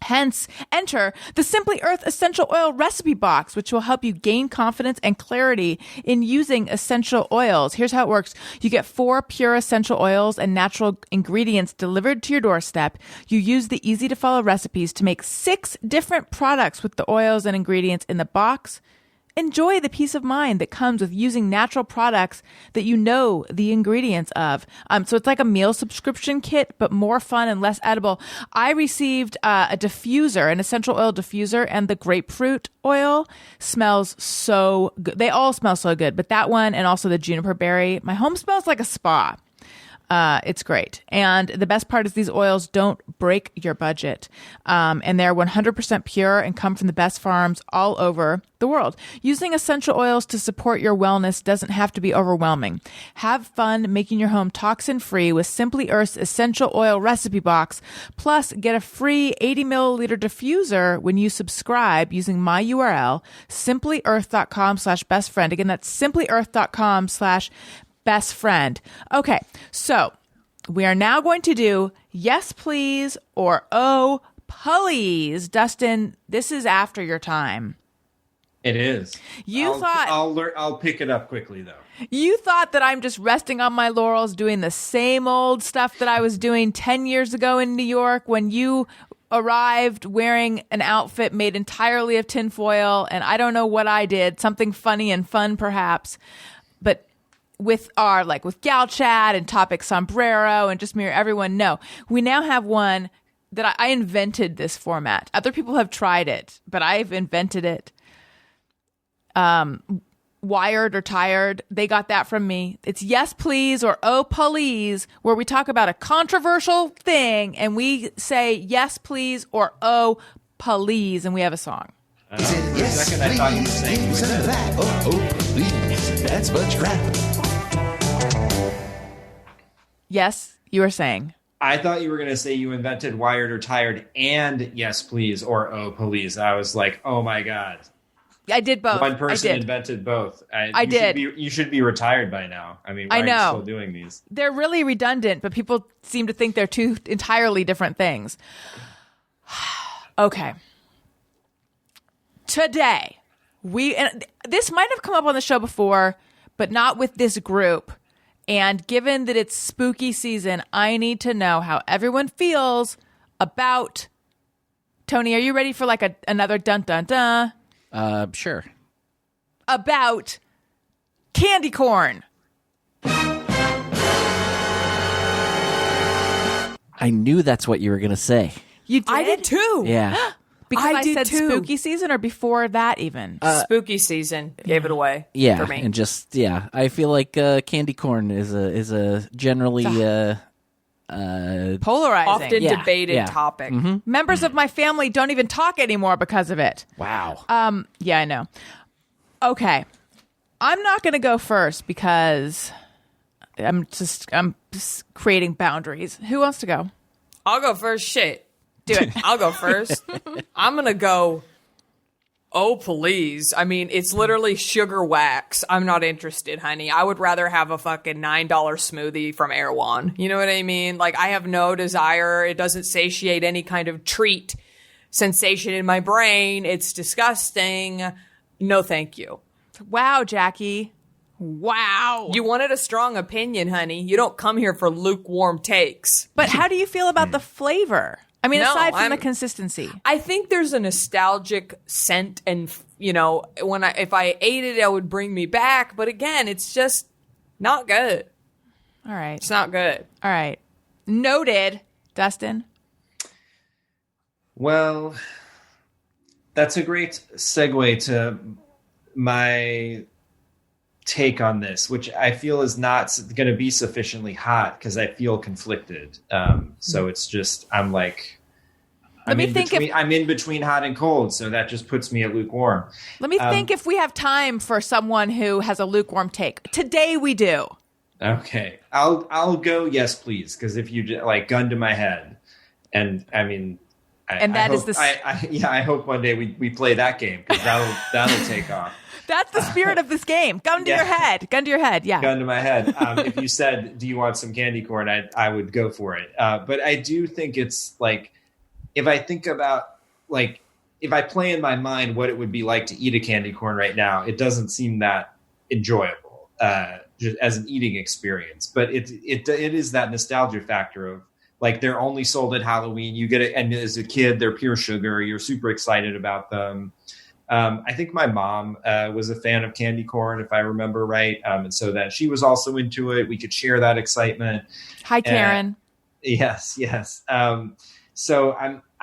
Hence, enter the Simply Earth Essential Oil Recipe Box, which will help you gain confidence and clarity in using essential oils. Here's how it works. You get 4 pure essential oils and natural ingredients delivered to your doorstep. You use the easy-to-follow recipes to make 6 different products with the oils and ingredients in the box. Enjoy the peace of mind that comes with using natural products that you know the ingredients of. So it's like a meal subscription kit, but more fun and less edible. I received a diffuser, an essential oil diffuser, and the grapefruit oil smells so good. They all smell so good, but that one and also the juniper berry. My home smells like a spa. It's great. And the best part is these oils don't break your budget. And they're 100% pure and come from the best farms all over the world. Using essential oils to support your wellness doesn't have to be overwhelming. Have fun making your home toxin-free with Simply Earth's Essential Oil Recipe Box. Plus, get a free 80 milliliter diffuser when you subscribe using my URL, simplyearth.com/bestfriend. Again, that's simplyearth.com/best friend. Okay, so we are now going to do yes, please, or oh, Puhleeze. Dustin, this is after your time. It is. I'll pick it up quickly though. You thought that I'm just resting on my laurels doing the same old stuff that I was doing 10 years ago in New York when you arrived wearing an outfit made entirely of tinfoil, and I don't know what I did, something funny and fun perhaps, but with with Gal Chat and Topic Sombrero and Just Mirror Everyone. No, we now have one that I invented this format. Other people have tried it, but I've invented it. Wired or Tired, they got that from me. It's Yes Please or Oh Puhleeze, where we talk about a controversial thing and we say Yes Please or Oh Puhleeze, and we have a song. For a second, I thought you were saying please, and that. Oh, please, that's much crap. Yes, you were saying. I thought you were going to say you invented Wired or Tired and Yes Please or Oh Police. I was like, oh my God. I did both. One person I did. invented both. I did. You should be retired by now. I mean, why are you still doing these? They're really redundant, but people seem to think they're two entirely different things. Okay. Today, and this might have come up on the show before, but not with this group. And given that it's spooky season, I need to know how everyone feels about... Tony, are you ready for like another dun-dun-dun? Sure. About candy corn. I knew that's what you were going to say. You did? I did too. Yeah. Because I did said too. spooky season or before that even? Spooky season gave it away. Yeah. for me. And just, I feel like candy corn is a generally... Polarizing. Often Yeah, debated yeah. topic. Members of my family don't even talk anymore because of it. Wow. Yeah, I know. Okay. I'm not going to go first because I'm just creating boundaries. Who wants to go? I'll go first. Shit. Do it. I'll go first. I'm going to go, Oh Puhleeze. I mean, it's literally sugar wax. I'm not interested, honey. I would rather have a fucking $9 smoothie from Erewhon. You know what I mean? Like, I have no desire. It doesn't satiate any kind of treat sensation in my brain. It's disgusting. No, thank you. Wow, Jackie. Wow. You wanted a strong opinion, honey. You don't come here for lukewarm takes. But how do you feel about the flavor? I mean, No, aside from I'm- the consistency. I think there's a nostalgic scent, and if I ate it, it would bring me back. But again, it's just not good. All right. It's not good. All right. Noted. Dustin? Well, that's a great segue to my take on this, which I feel is not going to be sufficiently hot because I feel conflicted. So it's just, I'm like, I'm in between hot and cold, so that just puts me at lukewarm. Let me think if we have time for someone who has a lukewarm take. Today we do. Okay, I'll go yes, please, because if you like gun to my head, and I mean, I hope one day we play that game because that'll take off. That's the spirit of this game. Gun to your head. Gun to your head. Yeah. Gun to my head. If you said, "Do you want some candy corn?" I would go for it. But I do think it's like, if I think about like, if I play in my mind what it would be like to eat a candy corn right now, it doesn't seem that enjoyable just as an eating experience. But it is that nostalgia factor of like they're only sold at Halloween. You get it, and as a kid, they're pure sugar. You're super excited about them. I think my mom was a fan of candy corn, if I remember right. And so that she was also into it. We could share that excitement. Hi, Karen. Yes. So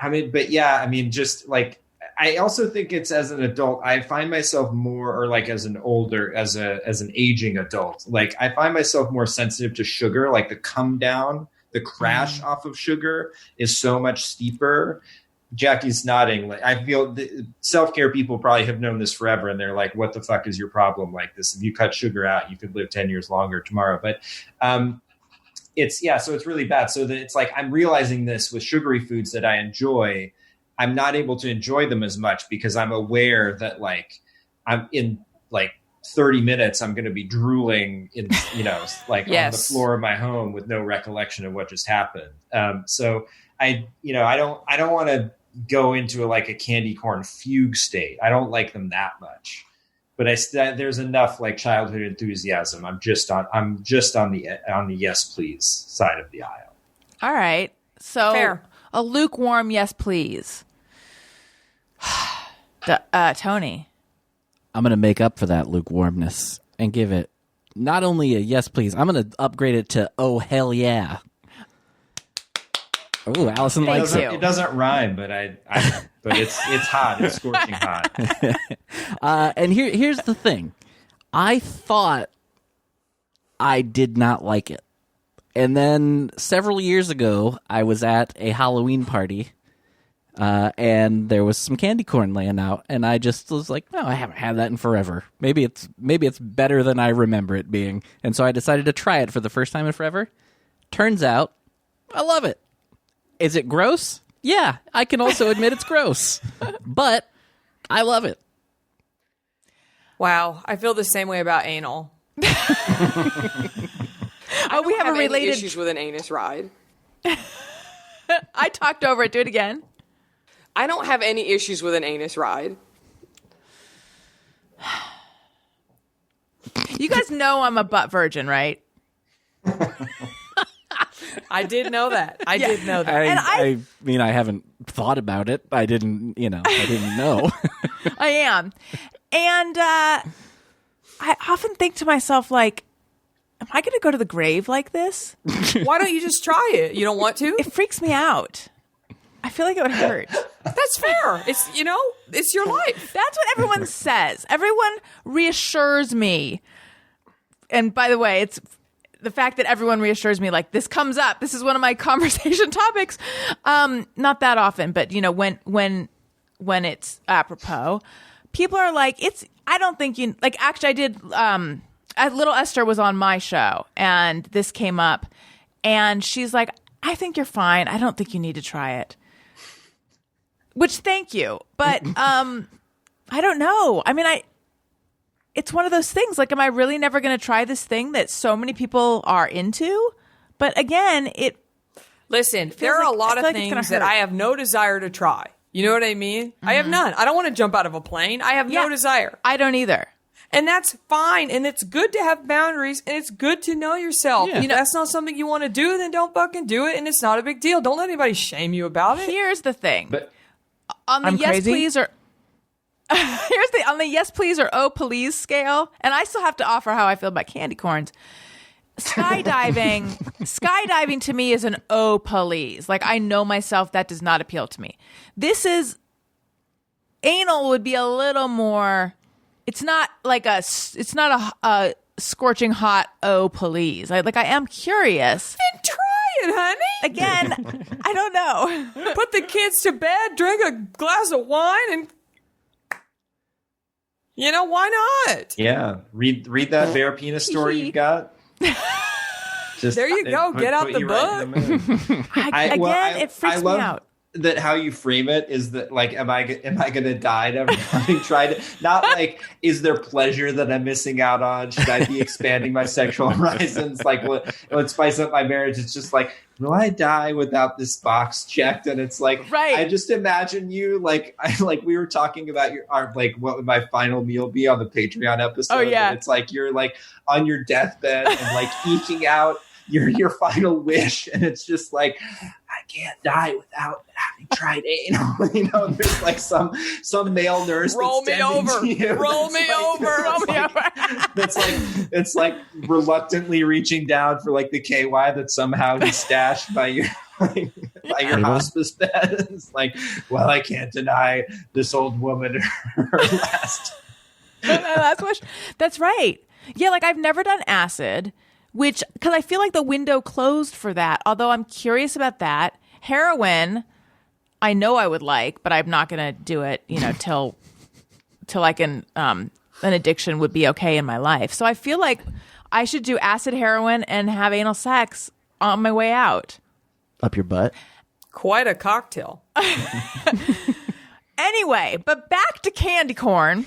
but yeah, I mean, just like, I also think it's as an adult, I find myself more, or like as an aging adult, like I find myself more sensitive to sugar, like the come down, the crash off of sugar is so much steeper. Jackie's nodding. Like, I feel self-care people probably have known this forever, and they're like, "What the fuck is your problem?" Like this, if you cut sugar out, you could live 10 years longer tomorrow. But so it's really bad. So that it's like I'm realizing this with sugary foods that I enjoy, I'm not able to enjoy them as much because I'm aware that like I'm in like 30 minutes, I'm going to be drooling in, like on the floor of my home with no recollection of what just happened. So I don't want to go into a candy corn fugue state. I don't like them that much, but there's enough like childhood enthusiasm. I'm just on the yes please side of the aisle. All right. So Fair. A lukewarm yes please. Tony. I'm going to make up for that lukewarmness and give it not only a yes, please. I'm going to upgrade it to oh, hell yeah. Ooh, Allison Thank likes you. it. It doesn't rhyme, but but it's hot. It's scorching hot. And here's the thing. I thought I did not like it. And then several years ago, I was at a Halloween party, and there was some candy corn laying out, and I just was like, no, I haven't had that in forever. Maybe it's better than I remember it being. And so I decided to try it for the first time in forever. Turns out, I love it. Is it gross? Yeah, I can also admit it's gross. But I love it. Wow, I feel the same way about anal. We have a related issues with an anus ride. I talked over it. Do it again. I don't have any issues with an anus ride. You guys know I'm a butt virgin, right? I did know that. I did know that. I mean, I haven't thought about it. I didn't know. I am. And I often think to myself, like, am I going to go to the grave like this? Why don't you just try it? You don't want to? It freaks me out. I feel like it would hurt. That's fair. It's it's your life. That's what everyone says. Everyone reassures me. And by the way, it's the fact that everyone reassures me, like, this comes up. This is one of my conversation topics. Not that often, but when it's apropos, people are like, I don't think you, like, actually I did, Little Esther was on my show and this came up and she's like, I think you're fine. I don't think you need to try it. Which, thank you. But, I don't know. I mean, it's one of those things. Like, am I really never going to try this thing that so many people are into? But again, Listen, there are a lot of things that I have no desire to try. You know what I mean? Mm-hmm. I have none. I don't want to jump out of a plane. I have no desire. I don't either. And that's fine. And it's good to have boundaries. And it's good to know yourself. Yeah. If that's not something you want to do, then don't fucking do it. And it's not a big deal. Don't let anybody shame you about it. Here's the thing. But On the I'm yes crazy? please or on the yes please or oh please scale, and I still have to offer how I feel about candy corns. Skydiving to me is an oh please. Like, I know myself, that does not appeal to me. This is anal would be a little more. It's not a scorching hot oh please. I am curious. Then try it, honey. Again, I don't know. Put the kids to bed, drink a glass of wine, and why not? yeah, read that bare penis story you've got. Just, There you go. Get out the you right in the mood. It freaks me love out. That how you frame it is that, like, am I going to die never having tried it? Not like, is there pleasure that I'm missing out on? Should I be expanding my sexual horizons? Like, let's spice up my marriage. It's just like, will I die without this box checked? And it's like, right. I just imagine you like we were talking about what would my final meal be on the Patreon episode? Oh, yeah. But it's like you're like on your deathbed and like eking out your final wish, and it's just like, I can't die without having tried anal. There's like some male nurse. Roll me over. Roll me over. It's like reluctantly reaching down for like the KY that somehow he stashed by your hospice bed. It's like, well, I can't deny this old woman her last. That's right. Yeah, like, I've never done acid, because I feel like the window closed for that. Although I'm curious about that. Heroin, I know I would like, but I'm not going to do it, till I can, an addiction would be okay in my life. So I feel like I should do acid, heroin, and have anal sex on my way out. Up your butt. Quite a cocktail. Anyway, but back to candy corn.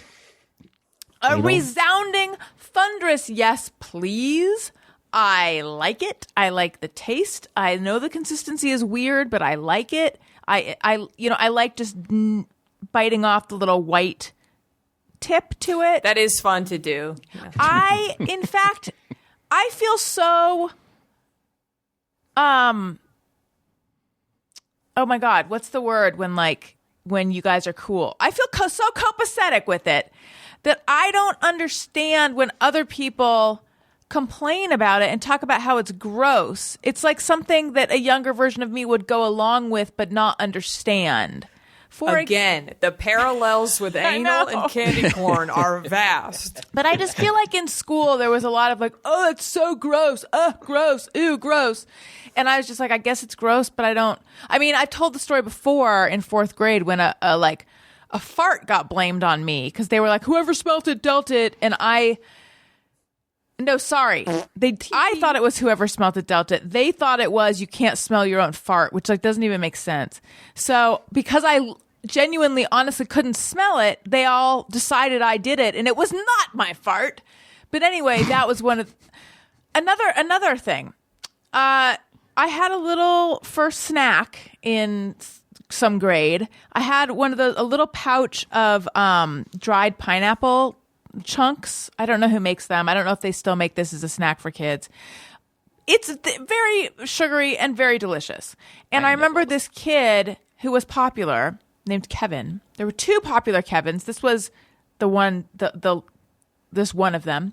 A resounding, thunderous yes, please. I like it. I like the taste. I know the consistency is weird, but I like it. I like just biting off the little white tip to it. That is fun to do. In fact, I feel so. Oh my God, what's the word when you guys are cool? I feel so copacetic with it that I don't understand when other people complain about it and talk about how it's gross. It's like something that a younger version of me would go along with but not understand. Again, the parallels with anal and candy corn are vast. But I just feel like in school there was a lot of like, oh, it's so gross. Gross. Ew, gross. And I was just like, I guess it's gross, but I don't. I mean, I told the story before in 4th grade when a fart got blamed on me because they were like, whoever smelt it dealt it. And no, sorry. I thought it was whoever smelt it dealt it. They thought it was you can't smell your own fart, which like doesn't even make sense. So because I genuinely, honestly couldn't smell it, they all decided I did it, and it was not my fart. But anyway, that was one of another thing. I had a little first snack in some grade. I had a little pouch of dried pineapple chunks. I don't know who makes them. I don't know if they still make this as a snack for kids. It's very sugary and very delicious. And I remember this kid who was popular named Kevin. There were 2 popular Kevins. This was the one, this one of them.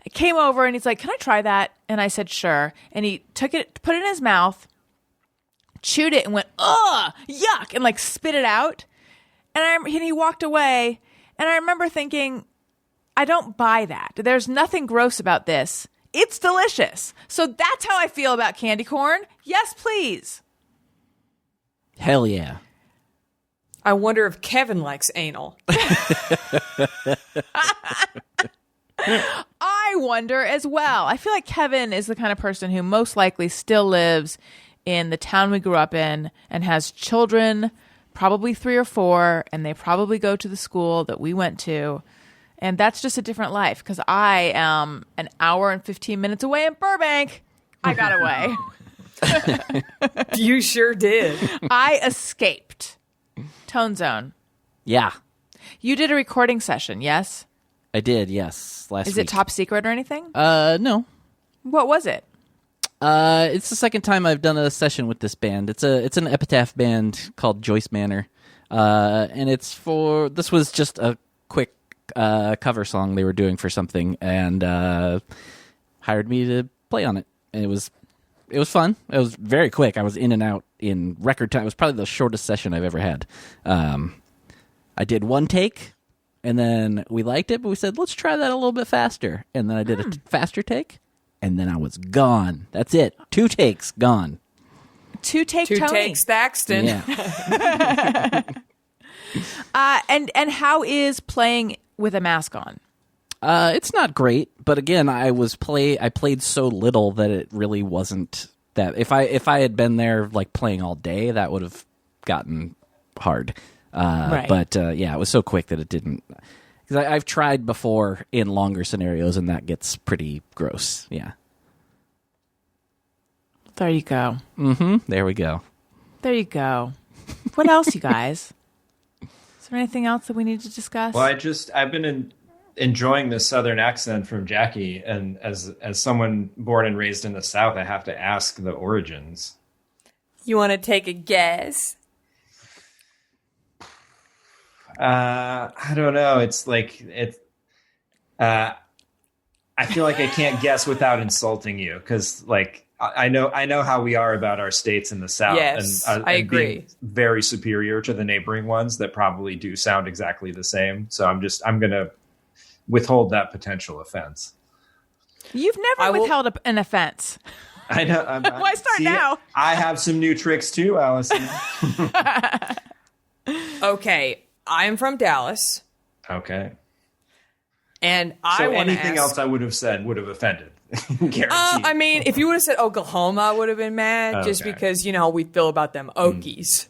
I came over and he's like, can I try that? And I said, sure. And he took it, put it in his mouth, chewed it and went, ugh, yuck, and like spit it out. And he walked away. And I remember thinking, I don't buy that. There's nothing gross about this. It's delicious. So that's how I feel about candy corn. Yes, please. Hell yeah. I wonder if Kevin likes anal. I wonder as well. I feel like Kevin is the kind of person who most likely still lives in the town we grew up in and has children, probably 3 or 4, and they probably go to the school that we went to. And that's just a different life because I am an hour and 15 minutes away in Burbank. I got away. You sure did. I escaped. Tone Zone. Yeah. You did a recording session, yes? I did, yes. Last week. Is it top secret or anything? No. What was it? It's the second time I've done a session with this band. It's an epitaph band called Joyce Manor. And this was just a quick cover song they were doing for something and hired me to play on it. And it was fun. It was very quick. I was in and out in record time. It was probably the shortest session I've ever had. I did 1 take, and then we liked it, but we said, let's try that a little bit faster. And then I did a faster take, and then I was gone. That's it. 2 takes, gone. 2 take Two Tony. takes Thaxton. Yeah. And how is playing with a mask on? It's not great, but again, I played so little that it really wasn't that. If I had been there like playing all day, that would have gotten hard. Right. But yeah, it was so quick that it didn't. Because I've tried before in longer scenarios, and that gets pretty gross. Yeah. There you go. Mm-hmm. There we go. There you go. What else, you guys? Is there anything else that we need to discuss? Well, I've been enjoying the Southern accent from Jackie, and as someone born and raised in the South, I have to ask the origins. You want to take a guess? I don't know. It's like I feel like I can't guess without insulting you because, like, I know how we are about our states in the South. Yes, and I agree. Being very superior to the neighboring ones that probably do sound exactly the same. So I'm gonna withhold that potential offense. You've never withheld an offense. I know. Why start now? I have some new tricks too, Alison. Okay, I'm from Dallas, Okay. and So I want to anything else I would have said would have offended. Guaranteed. I mean, if you would have said Oklahoma, I would have been mad just Okay. because you know how we feel about them Okies.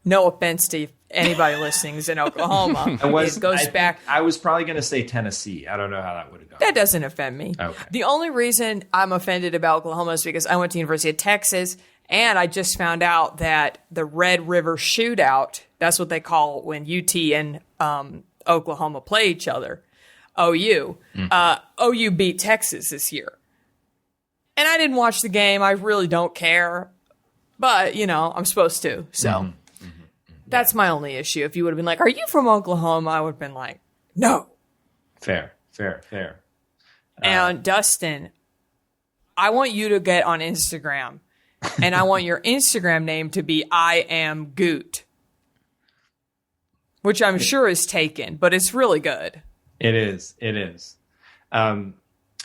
No offense to anybody listening is in Oklahoma. It goes back. I was probably going to say Tennessee. I don't know how that would have gone. That doesn't offend me. Okay. The only reason I'm offended about Oklahoma is because I went to University of Texas, and I just found out that the Red River Shootout, that's what they call when UT and Oklahoma play each other, OU. OU beat Texas this year. And I didn't watch the game. I really don't care. But, you know, I'm supposed to. So that's my only issue. If you would have been like, are you from Oklahoma? I would have been like, no. Fair. And Dustin, I want you to get on Instagram, and I want your Instagram name to be I am Goot, which I'm sure is taken, but it's really good. It is. It is. That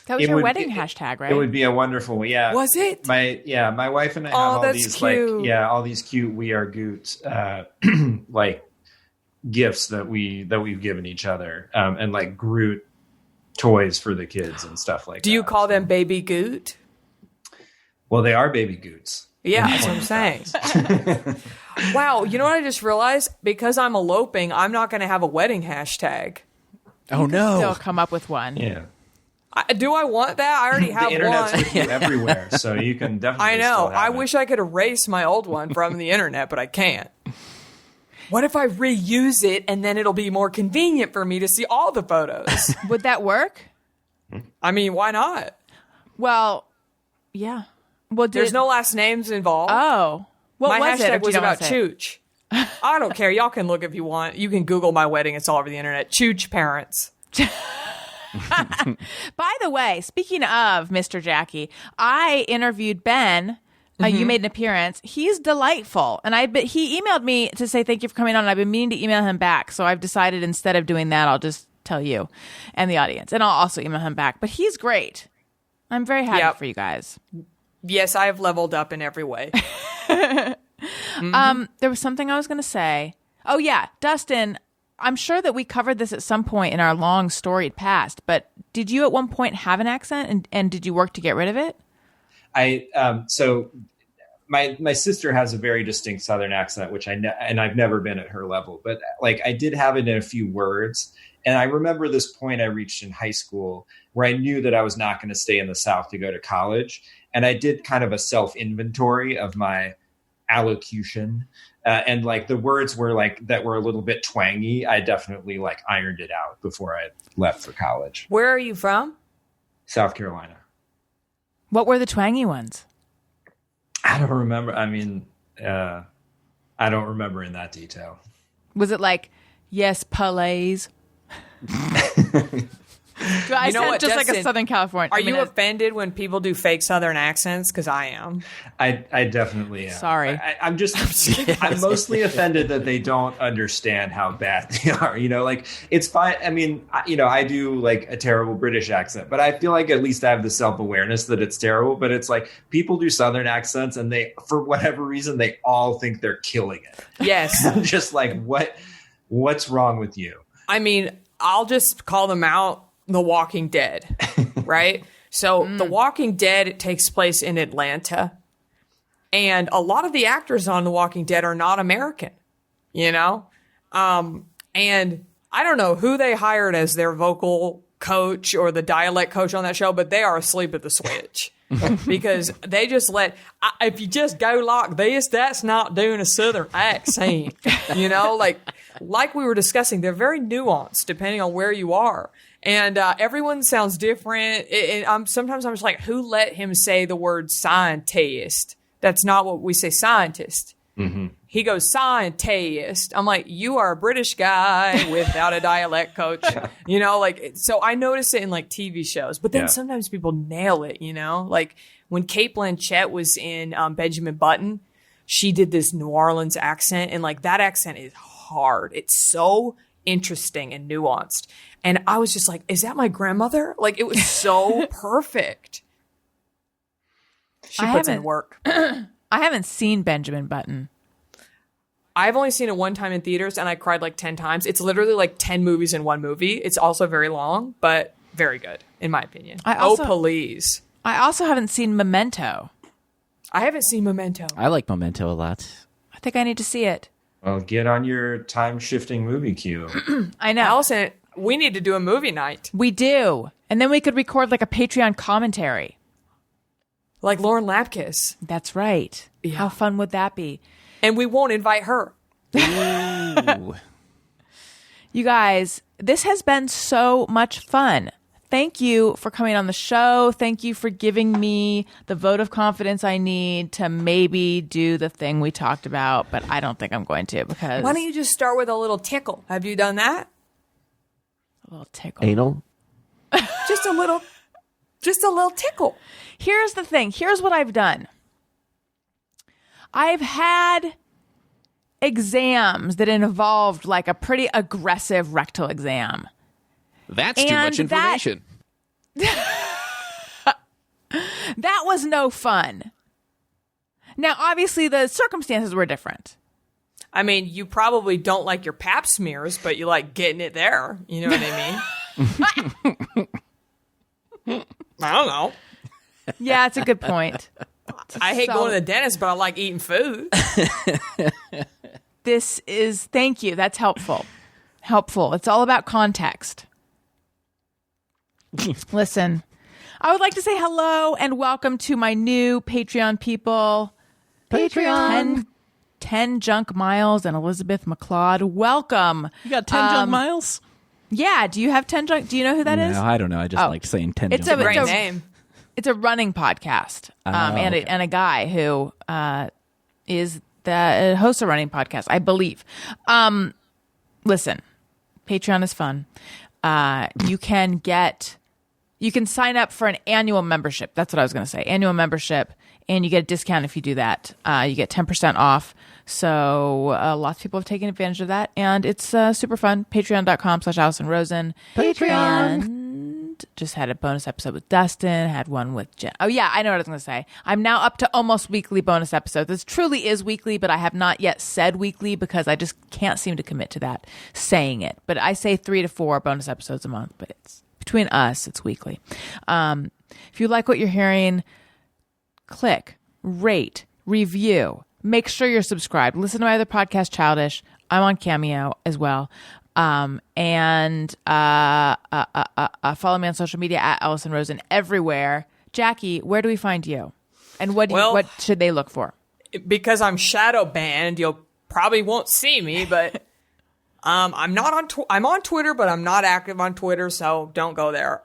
was your wedding hashtag, right? It would be a wonderful, yeah. Was it? My wife and I have all that's these cute. all these cute We Are Goots like gifts that we've given each other, and like Groot toys for the kids and stuff like that. Do you call them Baby Goot? Well, they are baby Goots. Yeah, that's what I'm saying. Wow, you know what I just realized? Because I'm eloping, I'm not going to have a wedding hashtag. Oh no! Still come up with one. Yeah. Do I want that? I already have The internet's one. with you everywhere, so you can definitely I know. still have I it. wish I could erase my old one from the internet, but I can't. What if I reuse it and then it'll be more convenient for me to see all the photos? Would that work? I mean, why not? Well, yeah. Well, There's no last names involved. Oh. What my was it? hashtag if you was don't wanna about say it? Chooch. I don't care. Y'all can look if you want. You can Google my wedding. It's all over the internet. Chooch parents. By the way, speaking of Mr. Jackie, I interviewed Ben. You made an appearance. He's delightful. And he emailed me to say thank you for coming on. And I've been meaning to email him back. So I've decided instead of doing that, I'll just tell you and the audience. And I'll also email him back. But he's great. I'm very happy for you guys. Yes, I have leveled up in every way. There was something I was going to say. Oh, yeah. Dustin, I'm sure that we covered this at some point in our long storied past, but did you at one point have an accent and did you work to get rid of it? So my sister has a very distinct Southern accent, which and I've never been at her level, but like I did have it in a few words. And I remember this point I reached in high school where I knew that I was not going to stay in the South to go to college. And I did kind of a self-inventory of my allocution. And like the words were like that were a little bit twangy. I definitely like ironed it out before I left for college. Where are you from? South Carolina. What were the twangy ones? I don't remember. I mean, I don't remember in that detail. Was it like, yes, Puhleeze? I You know sound what, just like a Dustin, Southern California. Are you offended when people do fake Southern accents? Because I am. I definitely am. Sorry. I'm mostly offended that they don't understand how bad they are. You know, like it's fine. I mean, I do like a terrible British accent, but I feel like at least I have the self-awareness that it's terrible. But it's like people do Southern accents and they, for whatever reason, they all think they're killing it. Yes. I'm just like, what's wrong with you? I mean, I'll just call them out. The Walking Dead, right? So The Walking Dead, it takes place in Atlanta. And a lot of the actors on The Walking Dead are not American, you know? And I don't know who they hired as their vocal coach or the dialect coach on that show, but they are asleep at the switch. Because they just if you just go like this, that's not doing a Southern accent. You know, like we were discussing, they're very nuanced depending on where you are. And everyone sounds different. Sometimes I'm just like, who let him say the word scientist? That's not what we say, scientist. Mm-hmm. He goes, scientist. I'm like, you are a British guy without a dialect coach. You know, like, so I notice it in like TV shows. But then sometimes people nail it, you know? Like when Cate Blanchett was in Benjamin Button, she did this New Orleans accent. And like that accent is hard. It's so interesting and nuanced. And I was just like, is that my grandmother? Like, it was so perfect. She puts in work. I haven't seen Benjamin Button. I've only seen it one time in theaters, and I cried like 10 times. It's literally like 10 movies in one movie. It's also very long, but very good, in my opinion. Oh Puhleeze. I also haven't seen Memento. I haven't seen Memento. I like Memento a lot. I think I need to see it. Well, get on your time-shifting movie queue. I know. Allison, we need to do a movie night. We do. And then we could record like a Patreon commentary. Like Lauren Lapkus. That's right. Yeah. How fun would that be? And we won't invite her. Ooh. You guys, this has been so much fun. Thank you for coming on the show. Thank you for giving me the vote of confidence I need to maybe do the thing we talked about, but I don't think I'm going to because... Why don't you just start with a little tickle? Have you done that? A little tickle. Anal? Just a little Just a little tickle. Here's the thing. Here's what I've done. I've had exams that involved like a pretty aggressive rectal exam. That's too much And information. That was no fun. Now, obviously, the circumstances were different. I mean, you probably don't like your pap smears, but you like getting it there. You know what I mean? I don't know. Yeah, it's a good point. I hate going to the dentist, but I like eating food. Thank you. That's helpful. Helpful. It's all about context. Listen, I would like to say hello and welcome to my new Patreon people. Patreon. 10 Junk Miles and Elizabeth McLeod. Welcome. You got 10 junk miles? Yeah. Do you have 10 Junk? Do you know who that is? No, I don't know. I just like saying 10 It's junk a- Great miles. name. It's a running podcast, okay. and a guy who is the host of a running podcast, I believe. Listen, Patreon is fun. You can sign up for an annual membership. That's what I was going to say. Annual membership, and you get a discount if you do that. You get 10% off. So lots of people have taken advantage of that, and it's super fun. Patreon.com/Alison Rosen. Patreon. And just had a bonus episode with Dustin. Had one with Jen. Oh yeah, I know what I was going to say. I'm now up to almost weekly bonus episodes. This truly is weekly, but I have not yet said weekly because I just can't seem to commit to that saying it. But I say 3 to 4 bonus episodes a month. But it's between us, it's weekly. If you like what you're hearing, click, rate, review. Make sure you're subscribed. Listen to my other podcast, Childish. I'm on Cameo as well. And follow me on social media at Alison Rosen everywhere. Jackie, where do we find you? And what should they look for? Because I'm shadow banned, you'll probably won't see me, but I'm not on I'm on Twitter, but I'm not active on Twitter, so don't go there.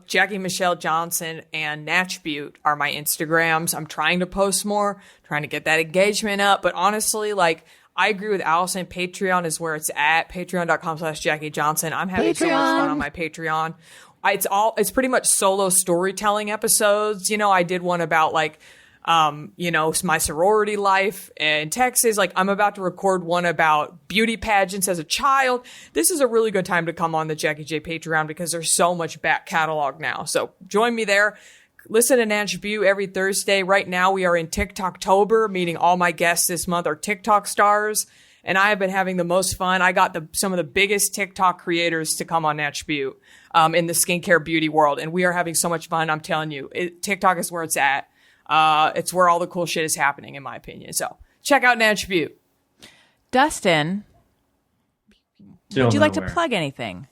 Jackie Michelle Johnson and Natch Butte are my Instagrams. I'm trying to post more, trying to get that engagement up, but honestly, like, I agree with Allison. Patreon is where it's at. Patreon.com/Jackie Johnson. I'm having so much fun on my Patreon. It's pretty much solo storytelling episodes. You know, I did one about like, my sorority life in Texas. Like, I'm about to record one about beauty pageants as a child. This is a really good time to come on the Jackie J Patreon because there's so much back catalog now. So join me there. Listen to Natch Butte every Thursday. Right now we are in TikToktober, meaning all my guests this month are TikTok stars. And I have been having the most fun. I got some of the biggest TikTok creators to come on Natch Butte in the skincare beauty world. And we are having so much fun. I'm telling you, TikTok is where it's at. It's where all the cool shit is happening, in my opinion. So check out Natch Butte. Dustin, Still would you like to nowhere. plug anything?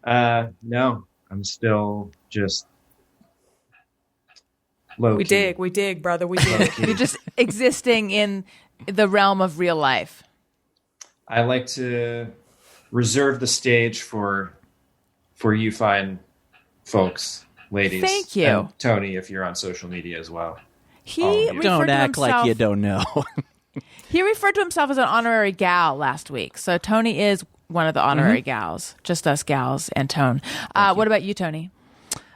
No, I'm still just low. We dig, brother. We dig. You're just existing in the realm of real life. I like to reserve the stage for you fine folks, ladies. Thank you. And Tony, if you're on social media as well. He referred Don't to act like himself- you don't know. He referred to himself as an honorary gal last week. So Tony is one of the honorary gals. Just us gals and Tone. What about you, Tony?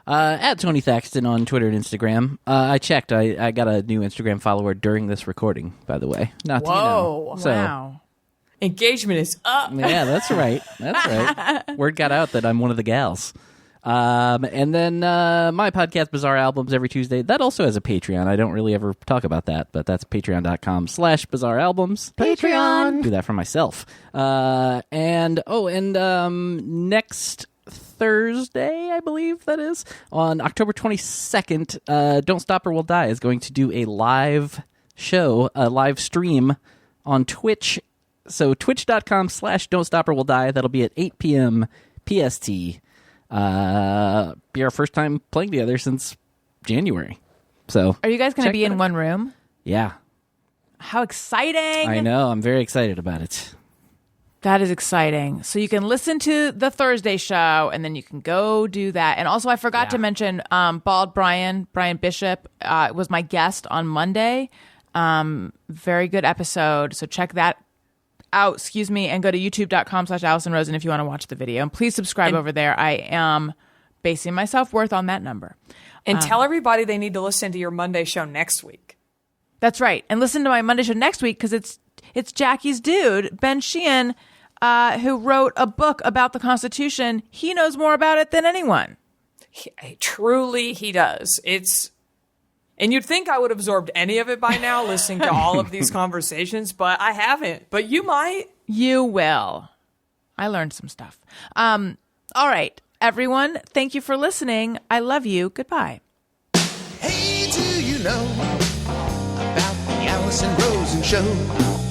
At Tony Thaxton on Twitter and Instagram. I checked. I got a new Instagram follower during this recording, by the way. Not to, Whoa. So, Wow. Engagement is up. yeah, that's right. That's right. Word got out that I'm one of the gals. And then my podcast, Bizarre Albums, every Tuesday. That also has a Patreon. I don't really ever talk about that, but that's patreon.com/Bizarre Albums. Patreon. Do that for myself. And next Thursday, I believe that is, on October 22nd, Don't Stop or We'll Die is going to do a live show, a live stream on Twitch. So twitch.com/Don't Stop or We'll Die. That'll be at 8 p.m. PST. Be our first time playing together since January. So Are you guys going to check be that in out. one room? Yeah, How exciting. I know. I'm very excited about it. That is exciting. So you can listen to the Thursday show and then you can go do that. And also I forgot to mention Bald Brian Bishop was my guest on Monday. Very good episode. So check that out, and go to youtube.com/Alison Rosen if you want to watch the video. And please subscribe over there. I am basing my self-worth on that number. And tell everybody they need to listen to your Monday show next week. That's right. And listen to my Monday show next week because it's Jackie's dude, Ben Sheehan, who wrote a book about the Constitution. He knows more about it than anyone. Truly, he does. And you'd think I would have absorbed any of it by now, listening to all of these conversations, but I haven't. But you might. You will. I learned some stuff. All right, everyone. Thank you for listening. I love you. Goodbye. Hey, do you know about the Allison Rosen show?